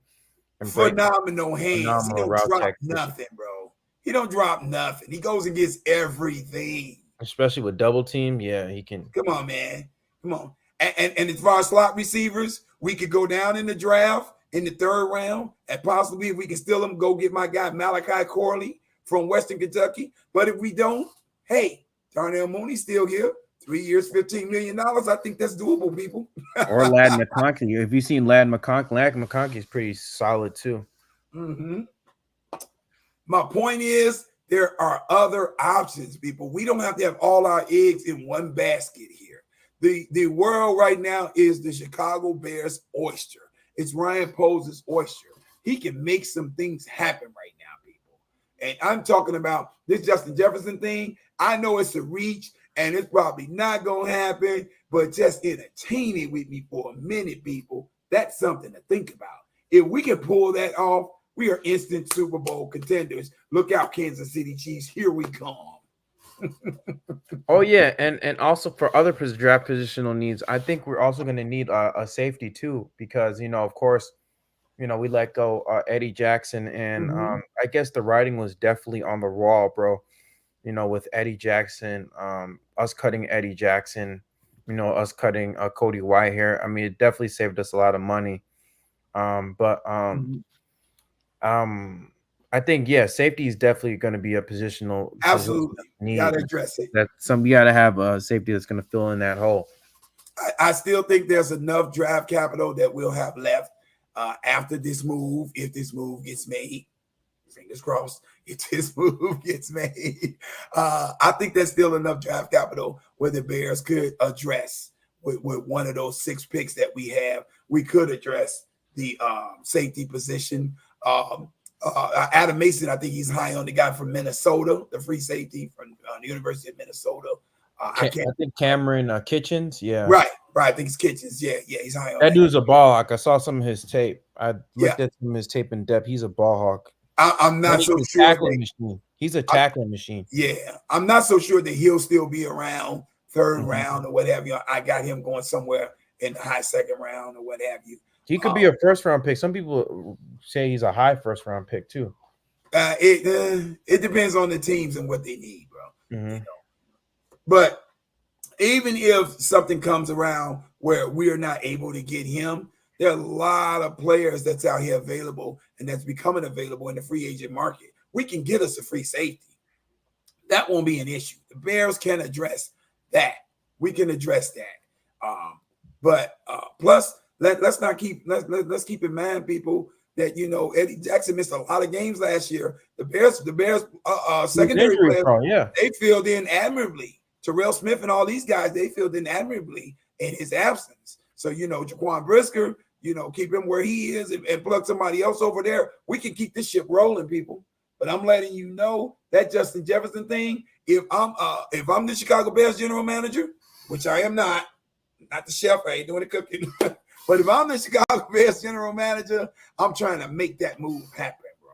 phenomenal hands. He don't drop nothing, bro. He don't drop nothing. He goes and gets everything. Especially with double team, yeah, he can. Come on, man. Come on. And as far as slot receivers, we could go down in the draft in the 3rd round, and possibly if we can steal him, go get my guy Malachi Corley from Western Kentucky. But if we don't, hey, Darnell Mooney's still here. 3 years, $15 million. I think that's doable, people. Or Ladd McConkey. If you've seen Ladd McConkey is pretty solid too. Mm-hmm. My point is, there are other options, people. We don't have to have all our eggs in one basket here. The world right now is the Chicago Bears oyster. It's Ryan Poles' oyster. He can make some things happen right now, people. And I'm talking about this Justin Jefferson thing. I know it's a reach, and it's probably not going to happen, but just entertain it with me for a minute, people. That's something to think about. If we can pull that off, we are instant Super Bowl contenders. Look out, Kansas City Chiefs. Here we come. Oh, yeah. And also for other draft positional needs, I think we're also going to need a safety too, because, of course, we let go Eddie Jackson. And I guess the writing was definitely on the wall, bro. With Eddie Jackson, us cutting Eddie Jackson, us cutting Cody Whitehair. I mean, it definitely saved us a lot of money. I think, safety is definitely going to be a positional. Absolutely. You got to address it. You got to have a safety that's going to fill in that hole. I still think there's enough draft capital that we'll have left after this move, if this move gets made. Fingers crossed, if this move gets made. I think there's still enough draft capital where the Bears could address with one of those 6 picks that we have. We could address the safety position. Adam Mason, I think he's high on the guy from Minnesota, the free safety from the University of Minnesota. I think Cameron Kitchens, yeah. Right. I think it's Kitchens. Yeah, he's high on that. Dude's a ball hawk. I saw some of his tape. I looked at some of his tape in depth. He's a ball hawk. I'm not so sure. He's a tackling machine. Yeah, I'm not so sure that he'll still be around 3rd round or what have you. I got him going somewhere in the high 2nd round or what have you. He could be a 1st round pick. Some people say he's a high 1st round pick too. It depends on the teams and what they need, bro. But even if something comes around where we are not able to get him, there are a lot of players that's out here available and that's becoming available in the free agent market. We can get us a free safety. that won't be an issue. The Bears can address that. We can address that. But plus, let's keep in mind, people, that Eddie Jackson missed a lot of games last year. The Bears secondary players, they filled in admirably. Terrell Smith and all these guys, they filled in admirably in his absence. So Jaquan Brisker, keep him where he is and plug somebody else over there. We can keep this ship rolling, people. But I'm letting you know that Justin Jefferson thing. If I'm the Chicago Bears general manager, which I am not the chef, I ain't doing the cooking. But if I'm the Chicago Bears general manager, I'm trying to make that move happen, bro.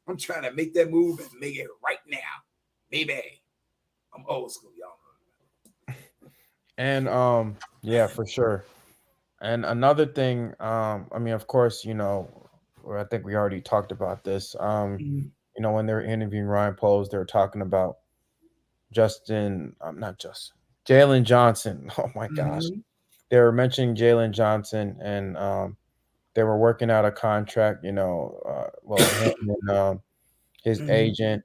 I'm trying to make that move and make it right now, baby. I'm old school, y'all. And yeah, for sure. And another thing, I mean, of course, I think we already talked about this. When they were interviewing Ryan Poles, they were talking about Jalen Johnson. Oh my gosh. They were mentioning Jalen Johnson, and they were working out a contract, him and his agent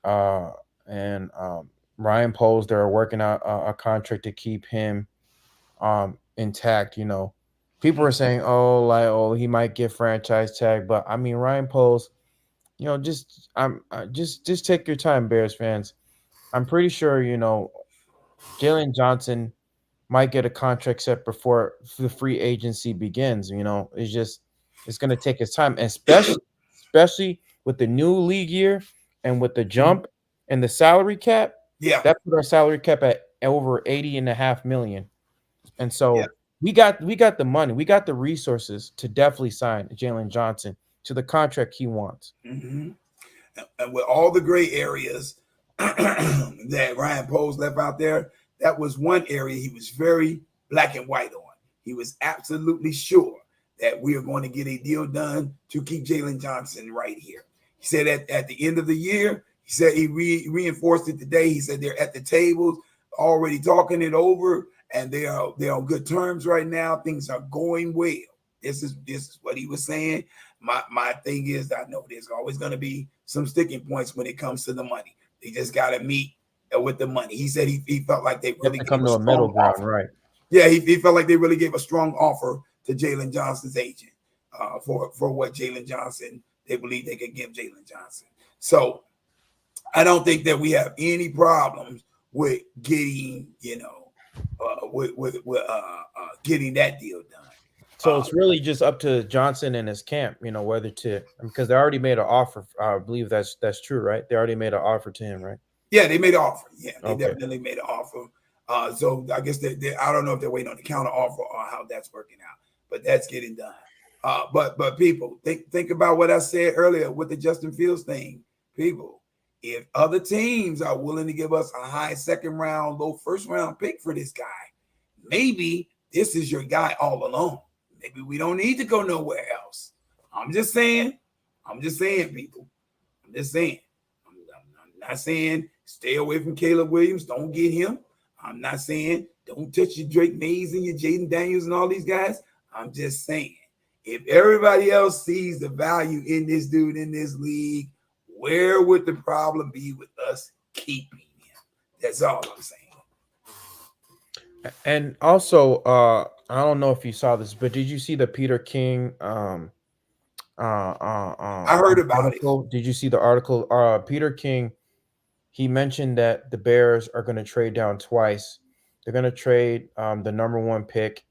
and Ryan Poles, they were working out a contract to keep him intact. People are saying, he might get franchise tag, but I mean, Ryan Poles, just take your time, Bears fans. I'm pretty sure, Jalen Johnson might get a contract set before the free agency begins. It's going to take his time, especially with the new league year and with the jump and the salary cap. Yeah, that put our salary cap at over $80.5 million. And so we got the money, we got the resources to definitely sign Jalen Johnson to the contract he wants. And with all the gray areas that Ryan Poles left out there, that was one area he was very black and white on. He was absolutely sure that we are going to get a deal done to keep Jalen Johnson right here. He said at the end of the year, he said he reinforced it today. He said they're at the tables already talking it over, and they're on good terms right now. Things are going well. This is what he was saying. My thing is, I know there's always going to be some sticking points when it comes to the money. They just got to meet with the money. He said he felt like they really come to a middle ground, right? Yeah, he felt like they really gave a strong offer to Jalen Johnson's agent for what Jalen Johnson, they believe they could give Jalen Johnson. So I don't think that we have any problems with getting, getting that deal done. So it's really just up to Johnson and his camp, whether to, because they already made an offer. I believe that's true, right? They already made an offer to him, right? Yeah, they made an offer. Yeah, they definitely made an offer. So I guess I don't know if they're waiting on the counter offer or how that's working out, but that's getting done. But people, think about what I said earlier with the Justin Fields thing. People, if other teams are willing to give us a high second round, low first round pick for this guy, maybe this is your guy all along. Maybe we don't need to go nowhere else. I'm just saying, people. I'm just saying. I'm not saying stay away from Caleb Williams. Don't get him. I'm not saying don't touch your Drake Mays and your Jaden Daniels and all these guys. I'm just saying, if everybody else sees the value in this dude in this league, where would the problem be with us keeping him? That's all I'm saying. And also, I don't know if you saw this, but did you see the Peter King? I heard about article? Did you see the article? Peter King, he mentioned that the Bears are going to trade down twice. They're going to trade the number 1 pick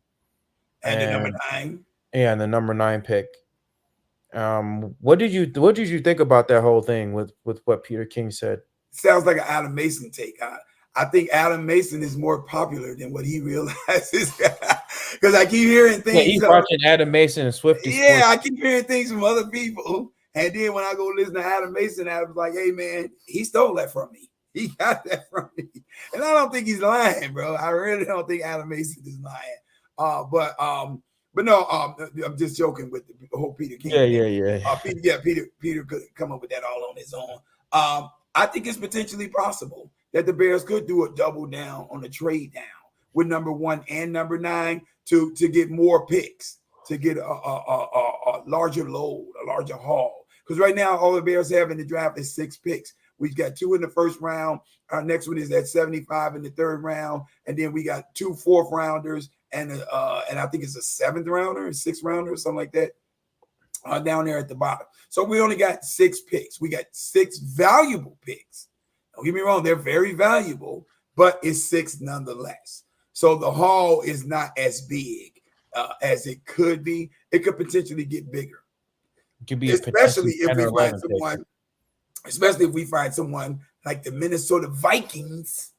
and the number 9. Yeah, and the number 9 pick. What did you think about that whole thing with what Peter King said? Sounds like an Adam Mason take. I think Adam Mason is more popular than what he realizes. Because I keep hearing things. Yeah, he's watching Adam Mason and Swifty. Yeah, I keep hearing things from other people. And then when I go listen to Adam Mason, Adam's like, hey, man, he stole that from me. He got that from me. And I don't think he's lying, bro. I really don't think Adam Mason is lying. But no, I'm just joking with the whole Peter King. Yeah. Peter could come up with that all on his own. I think it's potentially possible that the Bears could do a double down on a trade down with number 1 and number 9 to get more picks, to get a larger load, a larger haul. Because right now, all the Bears have in the draft is 6 picks. We got 2 in the first round. Our next one is at 75 in the third round, and then we got 2 fourth rounders and I think it's a 7th rounder and 6th rounder or something like that down there at the bottom. So we only got 6 picks. We got 6 valuable picks. Don't get me wrong; they're very valuable, but it's 6 nonetheless. So the haul is not as big as it could be. It could potentially get bigger. Could be especially if 10 we or find 11 someone, picks. especially if we find someone like the Minnesota Vikings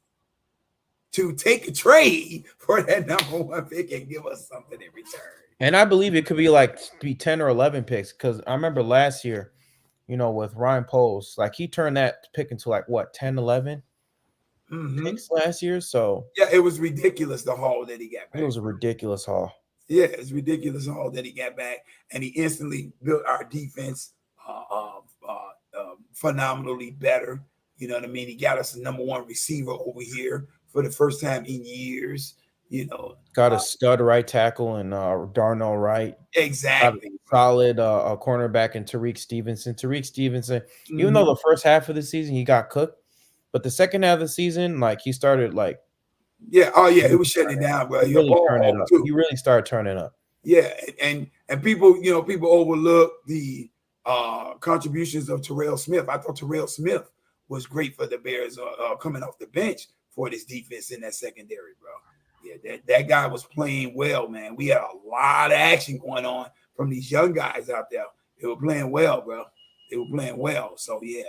to take a trade for that number 1 pick and give us something in return. And I believe it could be 10 or 11 picks, because I remember last year, with Ryan Poles, like he turned that pick into like what, 10, 11 picks last year. So yeah, it was ridiculous the haul that he got back. It was a ridiculous haul. Yeah, it's ridiculous haul that he got back, and he instantly built our defense phenomenally better. You know what I mean? He got us a number 1 receiver over here for the first time in years. Got a stud right tackle and Darnell Wright. Exactly. Solid cornerback in Tariq Stevenson. Even though the first half of the season he got cooked, but the second half of the season, like he started like. Yeah, it was shutting it down, bro. He really started turning up. Yeah, and people, people overlook the contributions of Terrell Smith. I thought Terrell Smith was great for the Bears coming off the bench for this defense in that secondary, bro. Yeah, that guy was playing well, man. We had a lot of action going on from these young guys out there. They were playing well, bro. They were playing well. So yeah.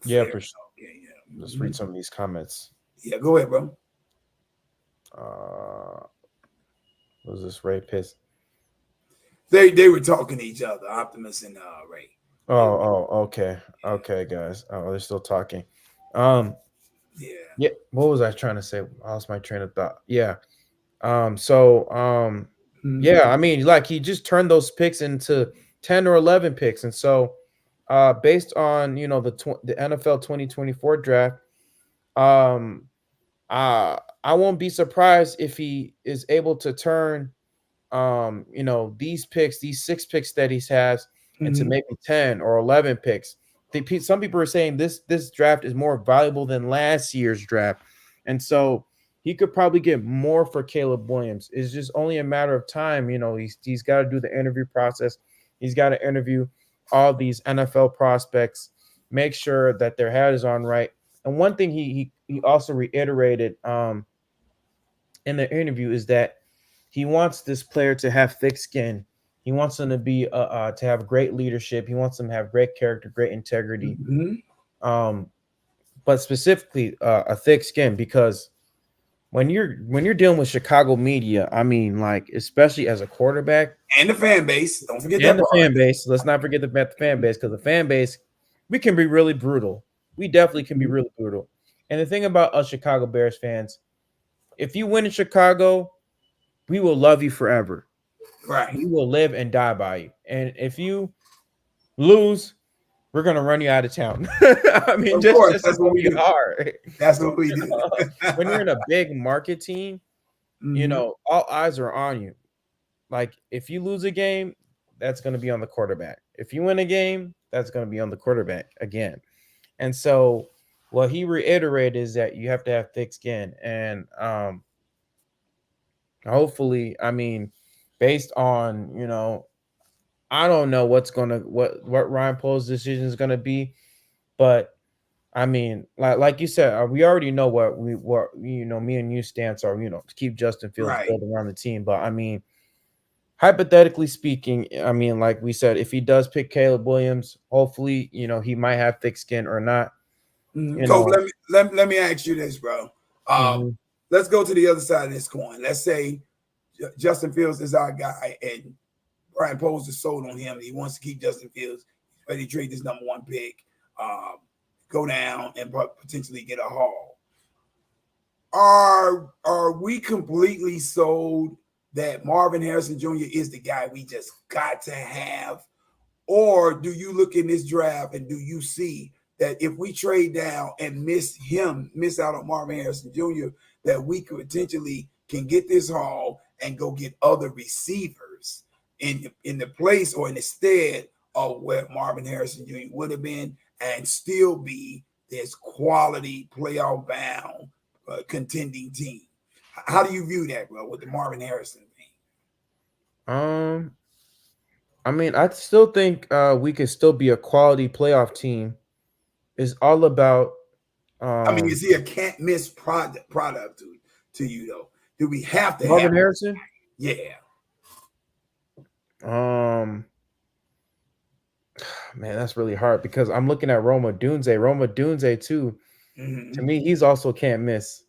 Yeah, for sure. Okay, yeah. Let's read some of these comments. Yeah, go ahead, bro. Was this Ray pissed? They were talking to each other, Optimus and Ray. Okay, guys. Oh, they're still talking. Yeah. What was I trying to say? I lost my train of thought. Yeah. Yeah. I mean, like he just turned those picks into 10 or 11 picks, and so, based on the NFL 2024 draft, I won't be surprised if he is able to turn, these 6 picks that he has into maybe 10 or 11 picks. Some people are saying this draft is more valuable than last year's draft, and so he could probably get more for Caleb Williams. It's just only a matter of time. He's got to do the interview process. He's got to interview all these NFL prospects, make sure that their head is on right. And one thing he also reiterated in the interview is that he wants this player to have thick skin. He wants them to be to have great leadership. He wants them to have great character, great integrity. But specifically a thick skin, because when you're dealing with Chicago media, I mean, like, especially as a quarterback and the fan base, don't forget that. And the fan base. Let's not forget the fan base, because the fan base, we can be really brutal. We definitely can be really brutal. And the thing about us Chicago Bears fans, if you win in Chicago, we will love you forever. Right. We will live and die by you. And if you lose, we're gonna run you out of town. I mean, just that's what we are. That's what we do. When you're in a big market team, all eyes are on you. Like, if you lose a game, that's gonna be on the quarterback. If you win a game, that's gonna be on the quarterback again. And so what he reiterated is that you have to have thick skin. And hopefully, I mean, based on, I don't know what Ryan Poles' decision is going to be, but I mean, like you said, we already know what me and you stance are, to keep Justin Fields built around the team. But I mean, hypothetically speaking, I mean, like we said, if he does pick Caleb Williams, hopefully, he might have thick skin or not. So let me ask you this, bro. Let's go to the other side of this coin. Let's say Justin Fields is our guy, and Ryan Poles is sold on him. He wants to keep Justin Fields. He's ready to trade this number 1 pick, go down and potentially get a haul. Are we completely sold that Marvin Harrison Jr. is the guy we just got to have? Or do you look in this draft and do you see that if we trade down and miss out on Marvin Harrison Jr., that we could potentially can get this haul and go get other receivers in the place or in the stead of what Marvin Harrison Jr. would have been and still be this quality playoff bound contending team. How do you view that, bro, with the Marvin Harrison thing? I mean, I still think we could still be a quality playoff team. It's all about. I mean, is he a can't miss product to you though? Do we have to Marvin have Harrison? Yeah. Man, that's really hard because I'm looking at Roma Dunze. Roma Dunze too. Mm-hmm. To me, he's also can't miss.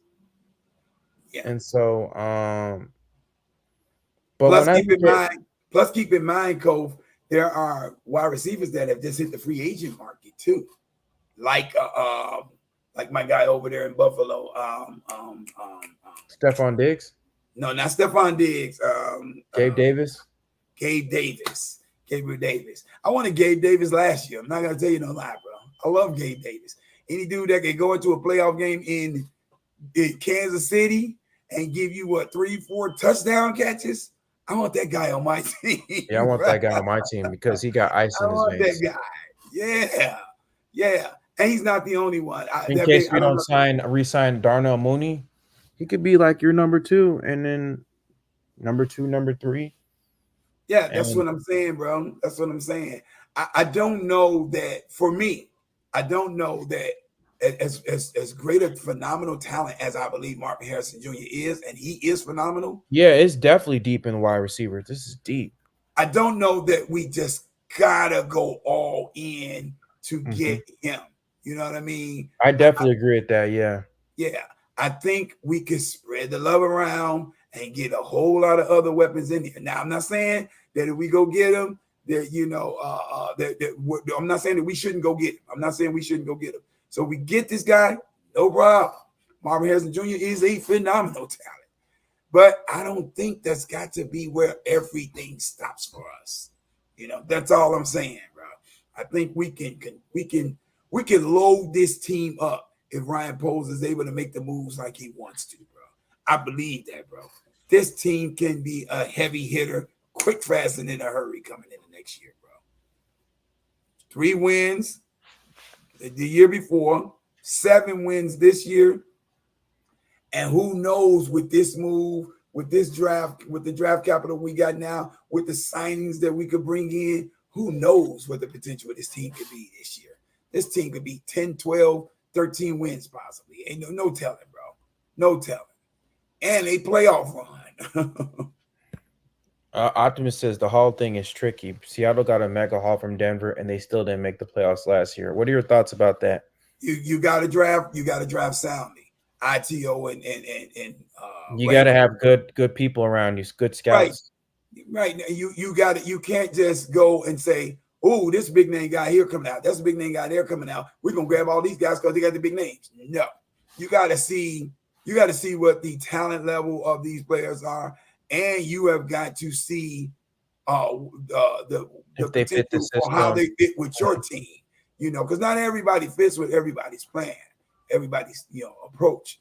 Yeah. And so, but plus when keep in mind, Cove, there are wide receivers that have just hit the free agent market too, like my guy over there in Buffalo, Stephon Diggs. No, not Stephon Diggs. Gabe Davis. Gabriel Davis. I wanted Gabe Davis last year. I'm not gonna tell you no lie, bro. I love Gabe Davis. Any dude that can go into a playoff game in Kansas City and give you 3-4 touchdown catches. I want that guy on my team. Yeah, I want that guy on my team because he got ice in his veins. That guy. Yeah. And he's not the only one. In case we don't re-sign Darnell Mooney, he could be like your number 2 and then number 2, number 3. Yeah, that's what I'm saying, bro. That's what I'm saying. I don't know that for me. I don't know that as great a phenomenal talent as I believe Marvin Harrison Jr. is, and he is phenomenal. Yeah, it's definitely deep in wide receiver. This is deep. I don't know that we just gotta go all in to get him. You know what I mean? I definitely agree with that. Yeah. Yeah. I think we could spread the love around and get a whole lot of other weapons in here. Now, I'm not saying that if we go get them, that I'm not saying that we shouldn't go get him. I'm not saying we shouldn't go get him. So we get this guy, no problem. Marvin Harrison Jr. is a phenomenal talent. But I don't think that's got to be where everything stops for us. That's all I'm saying, bro. I think we can load this team up if Ryan Poles is able to make the moves like he wants to, bro. I believe that, bro. This team can be a heavy hitter, quick, fast, and in a hurry coming in the next year, bro. 3 wins the year before, 7 wins this year. And who knows with this move, with this draft, with the draft capital we got now, with the signings that we could bring in, who knows what the potential of this team could be this year. This team could be 10, 12, 13 wins possibly. Ain't no telling, bro. No telling. And a playoff run. Optimus says the Hall thing is tricky. Seattle got a mega haul from Denver, and they still didn't make the playoffs last year. What are your thoughts about that? You got to draft. You got to draft soundly. ITO and you got to have good people around you, good scouts. Right. You got it. You can't just go and say, "Oh, this big name guy here coming out. That's a big name guy there coming out. We're gonna grab all these guys because they got the big names." No, you got to see. You got to see what the talent level of these players are, and you have got to see the if they fit the system, or how they fit with your team. Because not everybody fits with everybody's plan, everybody's approach.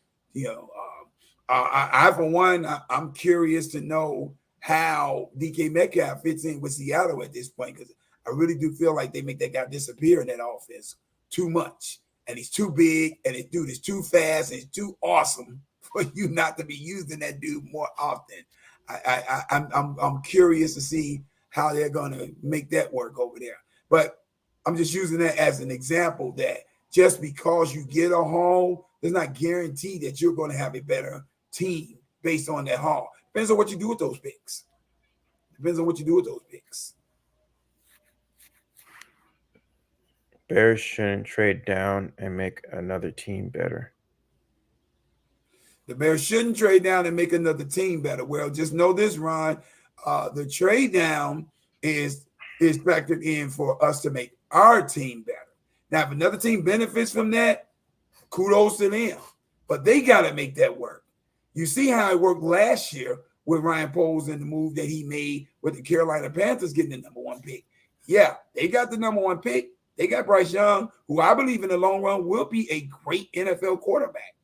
I for one, I'm curious to know how DK Metcalf fits in with Seattle at this point, because I really do feel like they make that guy disappear in that offense too much. And he's too big, and this dude is too fast, and he's too awesome for you not to be using that dude more often. I'm curious to see how they're going to make that work over there. But I'm just using that as an example that just because you get a haul does not guarantee that you're going to have a better team based on that haul. Depends on what you do with those picks. Bears shouldn't trade down and make another team better. The Bears shouldn't trade down and make another team better. Well, just know this, Ron. The trade down is factored in for us to make our team better. Now, if another team benefits from that, kudos to them. But they got to make that work. You see how it worked last year with Ryan Poles and the move that he made with the Carolina Panthers getting the number 1 pick. Yeah, they got the number 1 pick. They got Bryce Young, who I believe in the long run will be a great NFL quarterback.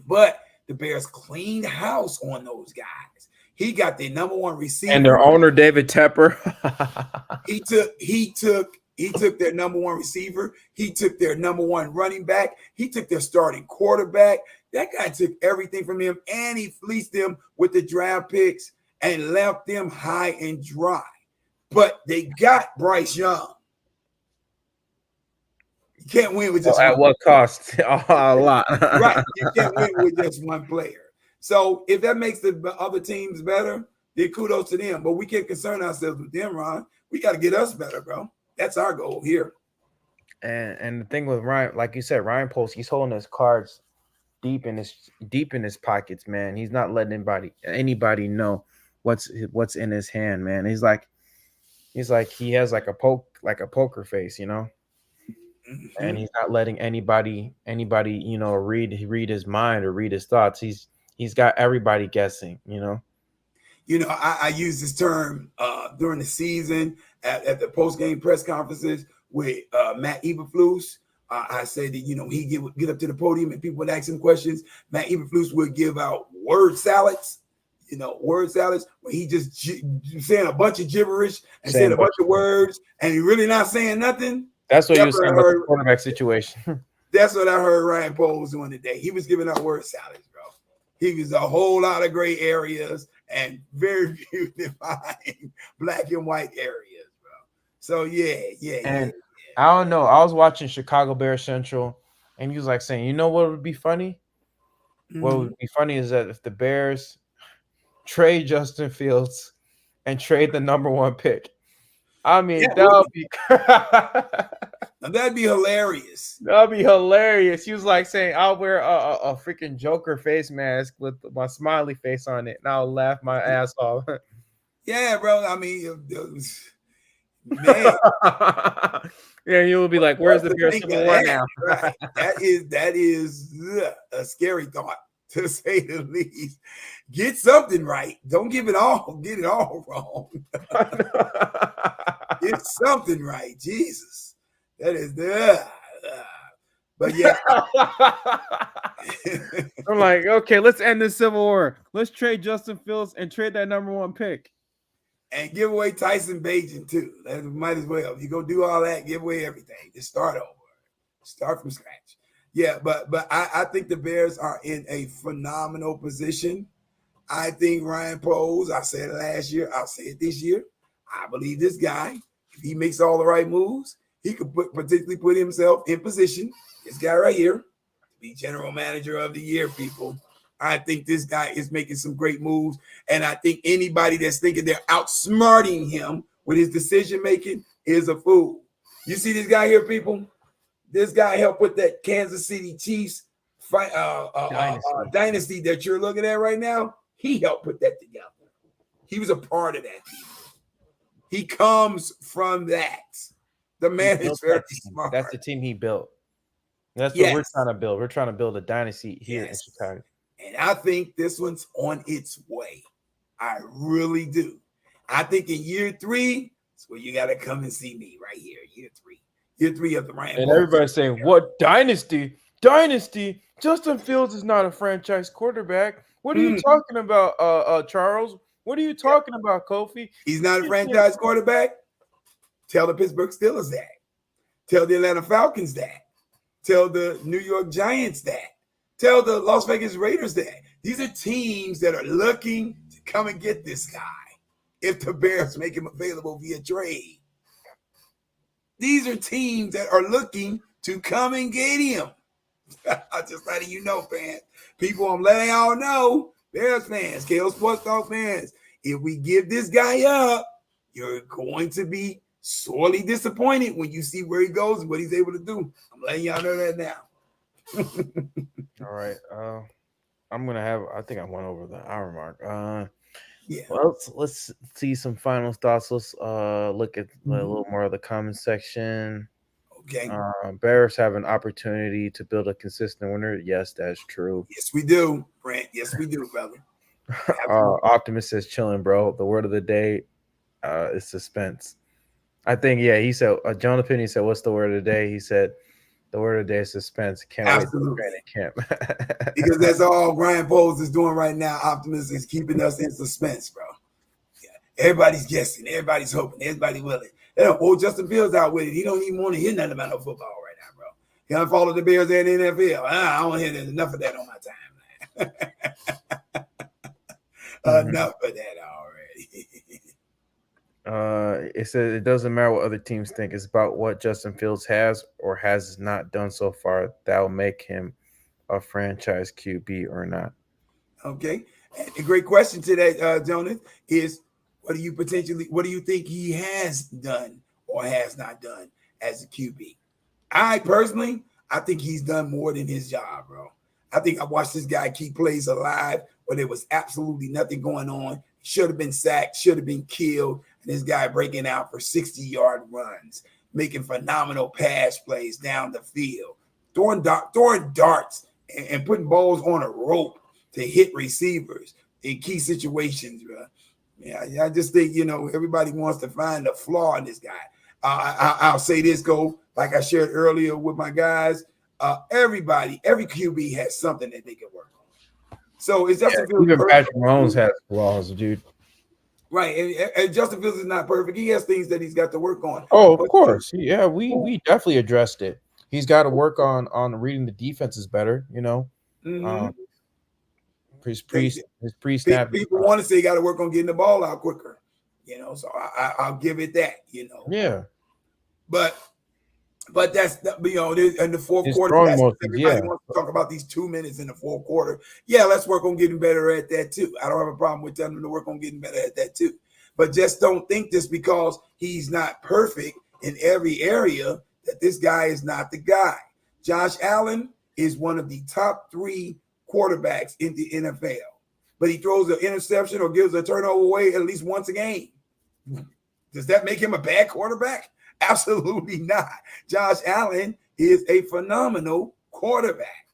But the Bears cleaned house on those guys. He got their number one receiver. And their owner, David Tepper. He took their number one receiver. He took their number one running back. He took their starting quarterback. That guy took everything from them, and he fleeced them with the draft picks and left them high and dry. But they got Bryce Young. You can't win with just at what cost? A lot. Right. You can't win with just one player. So if that makes the other teams better, then kudos to them. But we can't concern ourselves with them, Ron. We got to get us better, bro. That's our goal here. And the thing with Ryan, like you said, Ryan Poles, he's holding his cards deep in his pockets, man. He's not letting anybody know what's in his hand, man. He's like he has like a poker face, you know. Mm-hmm. And he's not letting anybody, you know, read his mind or read his thoughts. He's got everybody guessing, you know. You know, I use this term during the season at the post-game press conferences with Matt Eberflus. I say that, you know, he get up to the podium and people would ask him questions. Matt Eberflus would give out word salads, where he just saying a bunch of gibberish and saying a bunch of words and he really not saying nothing. That's what you saying about the quarterback situation. That's what I heard Ryan Poles doing today. He was giving out word salads, bro. He was a whole lot of gray areas and very few defined black and white areas, bro. So yeah. I don't know. I was watching Chicago Bears Central, and he was like saying, you know what would be funny? Mm-hmm. What would be funny is that if the Bears trade Justin Fields and trade the number one pick. I mean, that'd be hilarious. That'd be hilarious. He was like saying, I'll wear a freaking Joker face mask with my smiley face on it, and I'll laugh my ass off. Yeah, bro. I mean, man. Yeah, you will be like, where's the Bears Civil War now? Right. That is a scary thought, to say the least. Get something right. Don't get it all wrong. Get something right. Jesus. That is but yeah. I'm like, okay, let's end this Civil War. Let's trade Justin Fields and trade that number one pick. And give away Tyson Bagent too. That might as well. If you're gonna do all that, give away everything. Just start over. Start from scratch. Yeah, but I think the Bears are in a phenomenal position. I think Ryan Poles, I said it last year, I'll say it this year. I believe this guy, if he makes all the right moves, he could particularly put himself in position. This guy right here, to be general manager of the year, people. I think this guy is making some great moves. And I think anybody that's thinking they're outsmarting him with his decision making is a fool. You see this guy here, people? This guy helped with that Kansas City Chiefs dynasty that you're looking at right now. He helped put that together. He was a part of that. He comes from that. The man is very smart. That's the team he built. That's what we're trying to build. We're trying to build a dynasty here in Chicago. And I think this one's on its way. I really do. I think in year 3, that's where you got to come and see me right here. Year 3. Year 3 of the Ryan. And everybody's saying, what dynasty? Dynasty? Justin Fields is not a franchise quarterback. What are you talking about, Charles? What are you talking about, Kofi? He's not a franchise quarterback? Tell the Pittsburgh Steelers that. Tell the Atlanta Falcons that. Tell the New York Giants that. Tell the Las Vegas Raiders that. These are teams that are looking to come and get this guy if the Bears make him available via trade. These are teams that are looking to come and get him. I'm just letting you know, fans. People, I'm letting y'all know, Bears fans, KO Sports Talk fans, if we give this guy up, you're going to be sorely disappointed when you see where he goes and what he's able to do. I'm letting y'all know that now. All right. I think I went over the hour mark. Yeah. Well, let's see some final thoughts. Let's look at a little more of the comment section. Okay. Bears have an opportunity to build a consistent winner. Yes, that's true. Yes, we do, Brent. Yes, we do, brother. Optimist says chilling, bro. The word of the day is suspense. I think, he said, Jonathan, he said, what's the word of the day? He said, The word of the day is suspense. Can't wait to Absolutely. training camp. Because that's all Ryan Poles is doing right now. Optimus is keeping us in suspense, bro. Yeah. Everybody's guessing. Everybody's hoping. Everybody willing. Justin Fields out with it. He don't even want to hear nothing about no football right now, bro. He don't follow the Bears and the NFL. I don't hear enough of that on my timeline. Enough of that already. It says it doesn't matter what other teams think. It's about what Justin Fields has or has not done so far that will make him a franchise QB or not. Okay. And a great question today, Jonas, is what do you think he has done or has not done as a QB? I personally, I think he's done more than his job, bro. I think I watched this guy keep plays alive where there was absolutely nothing going on. Should have been sacked, should have been killed. And this guy breaking out for 60-yard runs, making phenomenal pass plays down the field, throwing darts and putting balls on a rope to hit receivers in key situations, bro. Yeah, I just think, everybody wants to find a flaw in this guy. I'll say this, like I shared earlier with my guys, every QB has something that they can work on. So it's Justin Fields. Even Patrick Mahomes has flaws, dude. Right, and Justin Fields is not perfect. He has things that he's got to work on. Oh, of course. Yeah, we definitely addressed it. He's got to work on reading the defenses better, Mm-hmm. His pre-snap. People want to say he got to work on getting the ball out quicker, so I'll give it that, Yeah. But that's in the fourth quarter. Everybody wants to talk about these 2 minutes in the fourth quarter. Yeah, let's work on getting better at that too. I don't have a problem with telling them to work on getting better at that too. But just don't think just because he's not perfect in every area that this guy is not the guy. Josh Allen is one of the top 3 quarterbacks in the NFL, but he throws an interception or gives a turnover away at least once a game. Does that make him a bad quarterback? Absolutely not. Josh Allen is a phenomenal quarterback,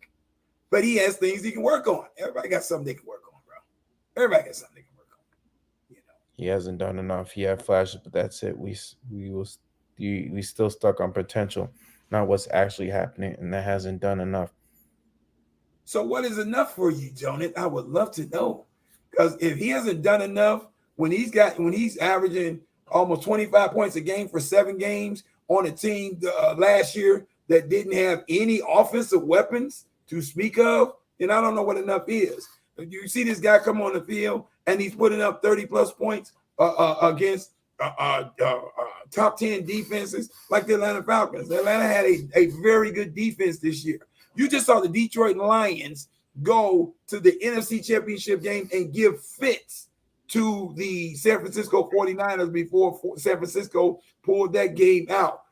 but he has things he can work on. Everybody got something they can work on, bro. Everybody got something they can work on. He hasn't done enough. He had flashes, but that's it. We still stuck on potential, not what's actually happening, and that hasn't done enough. So what is enough for you, Jonas? I would love to know, because if he hasn't done enough when he's averaging almost 25 points a game for 7 games on a team last year that didn't have any offensive weapons to speak of, then I don't know what enough is. You see this guy come on the field and he's putting up 30-plus points against top 10 defenses like the Atlanta Falcons. Atlanta had a very good defense this year. You just saw the Detroit Lions go to the NFC Championship game and give fits to the San Francisco 49ers before San Francisco pulled that game out.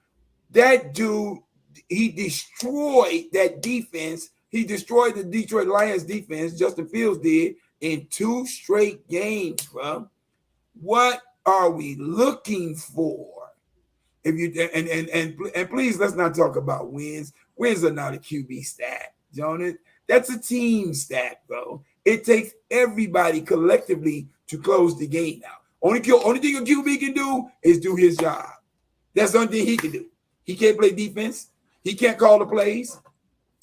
That dude, he destroyed that defense. He destroyed the Detroit Lions defense, Justin Fields did, in 2 straight games, bro. What are we looking for? If you and please, let's not talk about wins. Wins are not a QB stat, Jonas. That's a team stat, bro. It takes everybody collectively to close the game out. Only thing a QB can do is do his job. That's the only thing he can do. He can't play defense. He can't call the plays.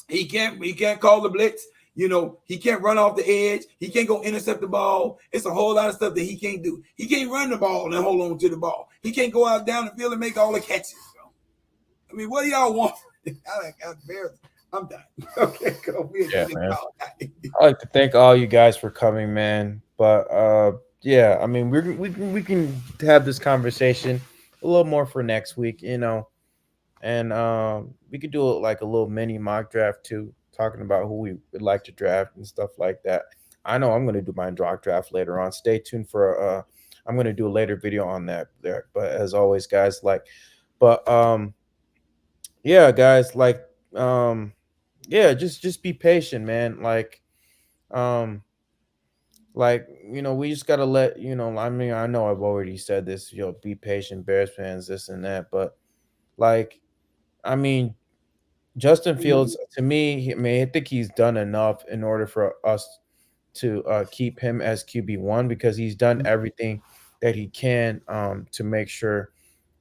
He can't call the blitz. He can't run off the edge. He can't go intercept the ball. It's a whole lot of stuff that he can't do. He can't run the ball and hold on to the ball. He can't go out down the field and make all the catches, bro. I mean, what do y'all want? I'm done. Okay, go. Yeah, man. I'd like to thank all you guys for coming, man. But yeah, I mean, we can have this conversation a little more for next week, and we could do like a little mini mock draft too, talking about who we would like to draft and stuff like that. I know I'm going to do my mock draft later on. Stay tuned for I'm going to do a later video on that there. But as always, guys, yeah, guys, yeah, just be patient, man. We just gotta let I mean, I know I've already said this, be patient, Bears fans, this and that, but I mean, Justin Fields, to me, I think he's done enough in order for us to keep him as QB1 because he's done everything that he can to make sure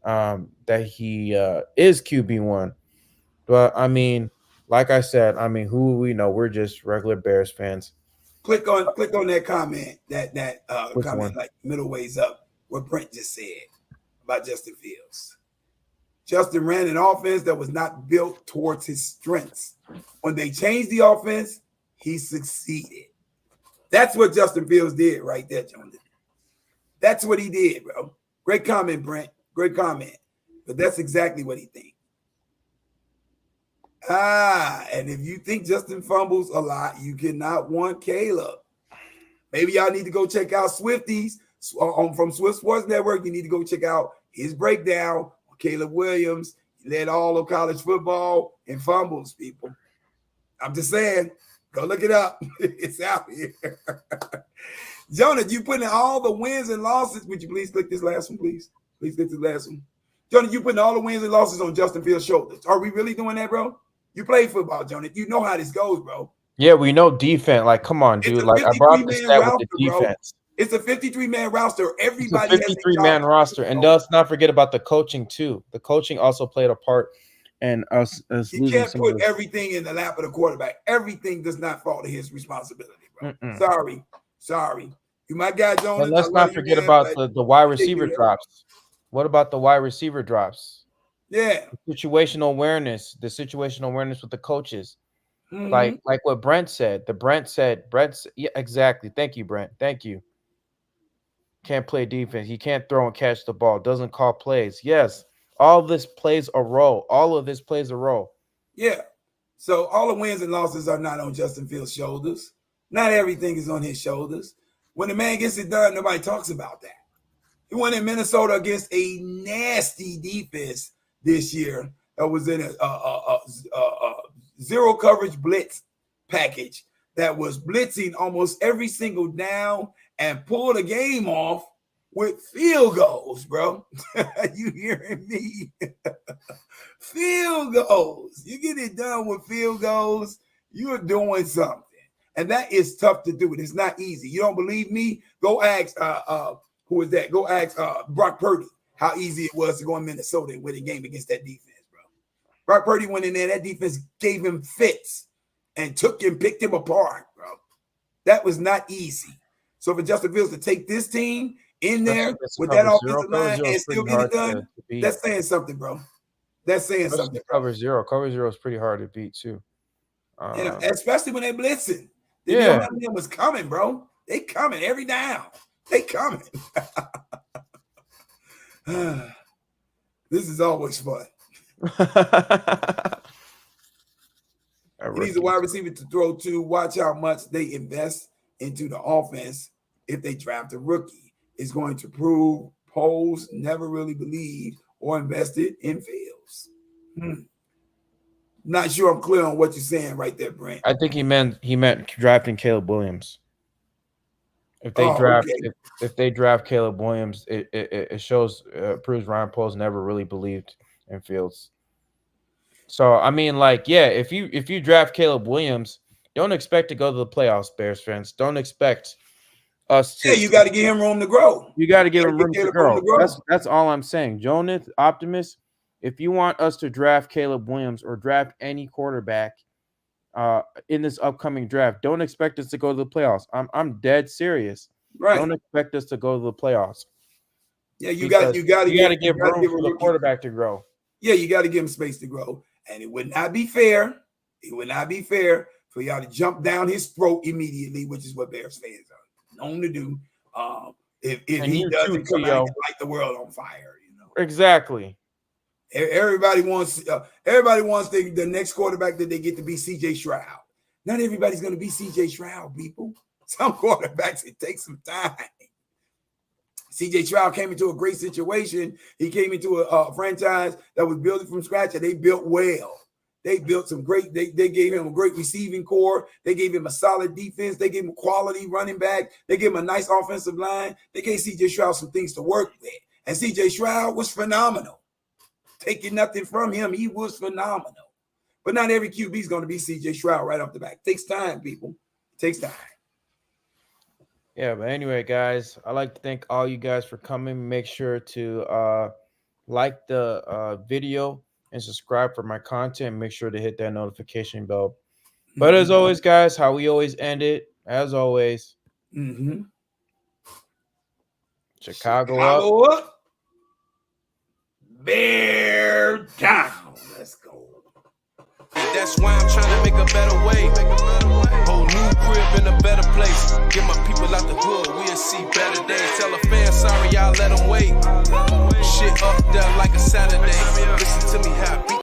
that he is QB1. But I mean, like I said, I mean, who we know? We're just regular Bears fans. Click on that comment, that Which comment one? like middle ways up, what Brent just said about Justin Fields. Justin ran an offense that was not built towards his strengths. When they changed the offense, he succeeded. That's what Justin Fields did right there, Jonathan. That's what he did, bro. Great comment, Brent. Great comment. But that's exactly what he thinks. And if you think Justin fumbles a lot, you cannot want Caleb. Maybe y'all need to go check out Swifties from Swift Sports Network. You need to go check out his breakdown on Caleb Williams. He led all of college football in fumbles, people. I'm just saying, go look it up. It's out here. Jonah, you putting all the wins and losses. Would you please click this last one, please? Please click this last one. Jonah, you putting all the wins and losses on Justin Fields' shoulders. Are we really doing that, bro? You play football, Jonah. You know how this goes, bro. Yeah, we know defense. Like, come on, dude. Like, I brought up the stat with the defense. Bro. It's a 53-man roster. Everybody has a 53-man roster. And let's not forget about the coaching, too. The coaching also played a part in us losing. You can't put everything in the lap of the quarterback. Everything does not fall to his responsibility, bro. Sorry. You my guy, Jonas. And let's not forget about the wide receiver drops. What about the wide receiver drops? Yeah. The situational awareness with the coaches. Like what Brent said. Yeah, exactly. Thank you, Brent. Thank you. Can't play defense. He can't throw and catch the ball. Doesn't call plays. Yes. All of this plays a role. Yeah. So all the wins and losses are not on Justin Fields' shoulders. Not everything is on his shoulders. When the man gets it done, nobody talks about that. He went in Minnesota against a nasty defense this year that was in a zero coverage blitz package that was blitzing almost every single down and pulled a game off with field goals, bro. You hearing me? Field goals. You get it done with field goals, you're doing something. And that is tough to do. It's not easy. You don't believe me? Go ask who is that? Go ask Brock Purdy how easy it was to go in Minnesota and win a game against that defense, bro. Brock Purdy went in there. That defense gave him fits and picked him apart, bro. That was not easy. So for Justin Fields to take this team in there with that offensive line and still get it done, that's saying something, bro. That's saying something. Cover zero is pretty hard to beat too. Especially when they're blitzing. They know how them was coming, bro. They coming every down. They coming. This is always fun. He needs a wide receiver to throw to. Watch how much they invest into the offense if they draft a rookie. It's going to prove Poles never really believed or invested in Fields. Not sure I'm clear on what you're saying right there, Brent. I think he meant drafting Caleb Williams. If they draft Caleb Williams, it shows proves Ryan Poles never really believed in Fields. So I mean, like, yeah, if you draft Caleb Williams, don't expect to go to the playoffs, Bears fans. Don't expect us to. Yeah, you got to give him room to grow. You got to give him room to grow. That's all I'm saying. Jonas, Optimus, if you want us to draft Caleb Williams or draft any quarterback in this upcoming draft, don't expect us to go to the playoffs. I'm dead serious. Right. Don't expect us to go to the playoffs. Yeah, you got to give room for the quarterback to grow. Yeah, you got to give him space to grow. And it would not be fair. It would not be fair for y'all to jump down his throat immediately, which is what Bears fans are known to do. If he doesn't come out and light the world on fire, Exactly. Everybody wants the next quarterback that they get to be C.J. Stroud. Not everybody's going to be C.J. Stroud, people. Some quarterbacks, it takes some time. C.J. Stroud came into a great situation. He came into a franchise that was building from scratch, and they built well. They built some great. They gave him a great receiving core. They gave him a solid defense. They gave him a quality running back. They gave him a nice offensive line. They gave C.J. Stroud some things to work with, and C.J. Stroud was phenomenal. Taking nothing from him, he was phenomenal. But not every QB is going to be C.J. Stroud right off the bat. Takes time, people. Takes time. Yeah, but anyway, guys, I'd like to thank all you guys for coming. Make sure to like the video, and subscribe for my content. Make sure to hit that notification bell. But as always, guys, how we always end it, as always, Chicago up. Bear down. Let's go. That's why I'm trying to make a better way. Whole new crib in a better place. Get my people out the hood, we'll see better days. Tell a fan sorry, y'all let them wait. Shit up there like a Saturday. Listen to me, happy.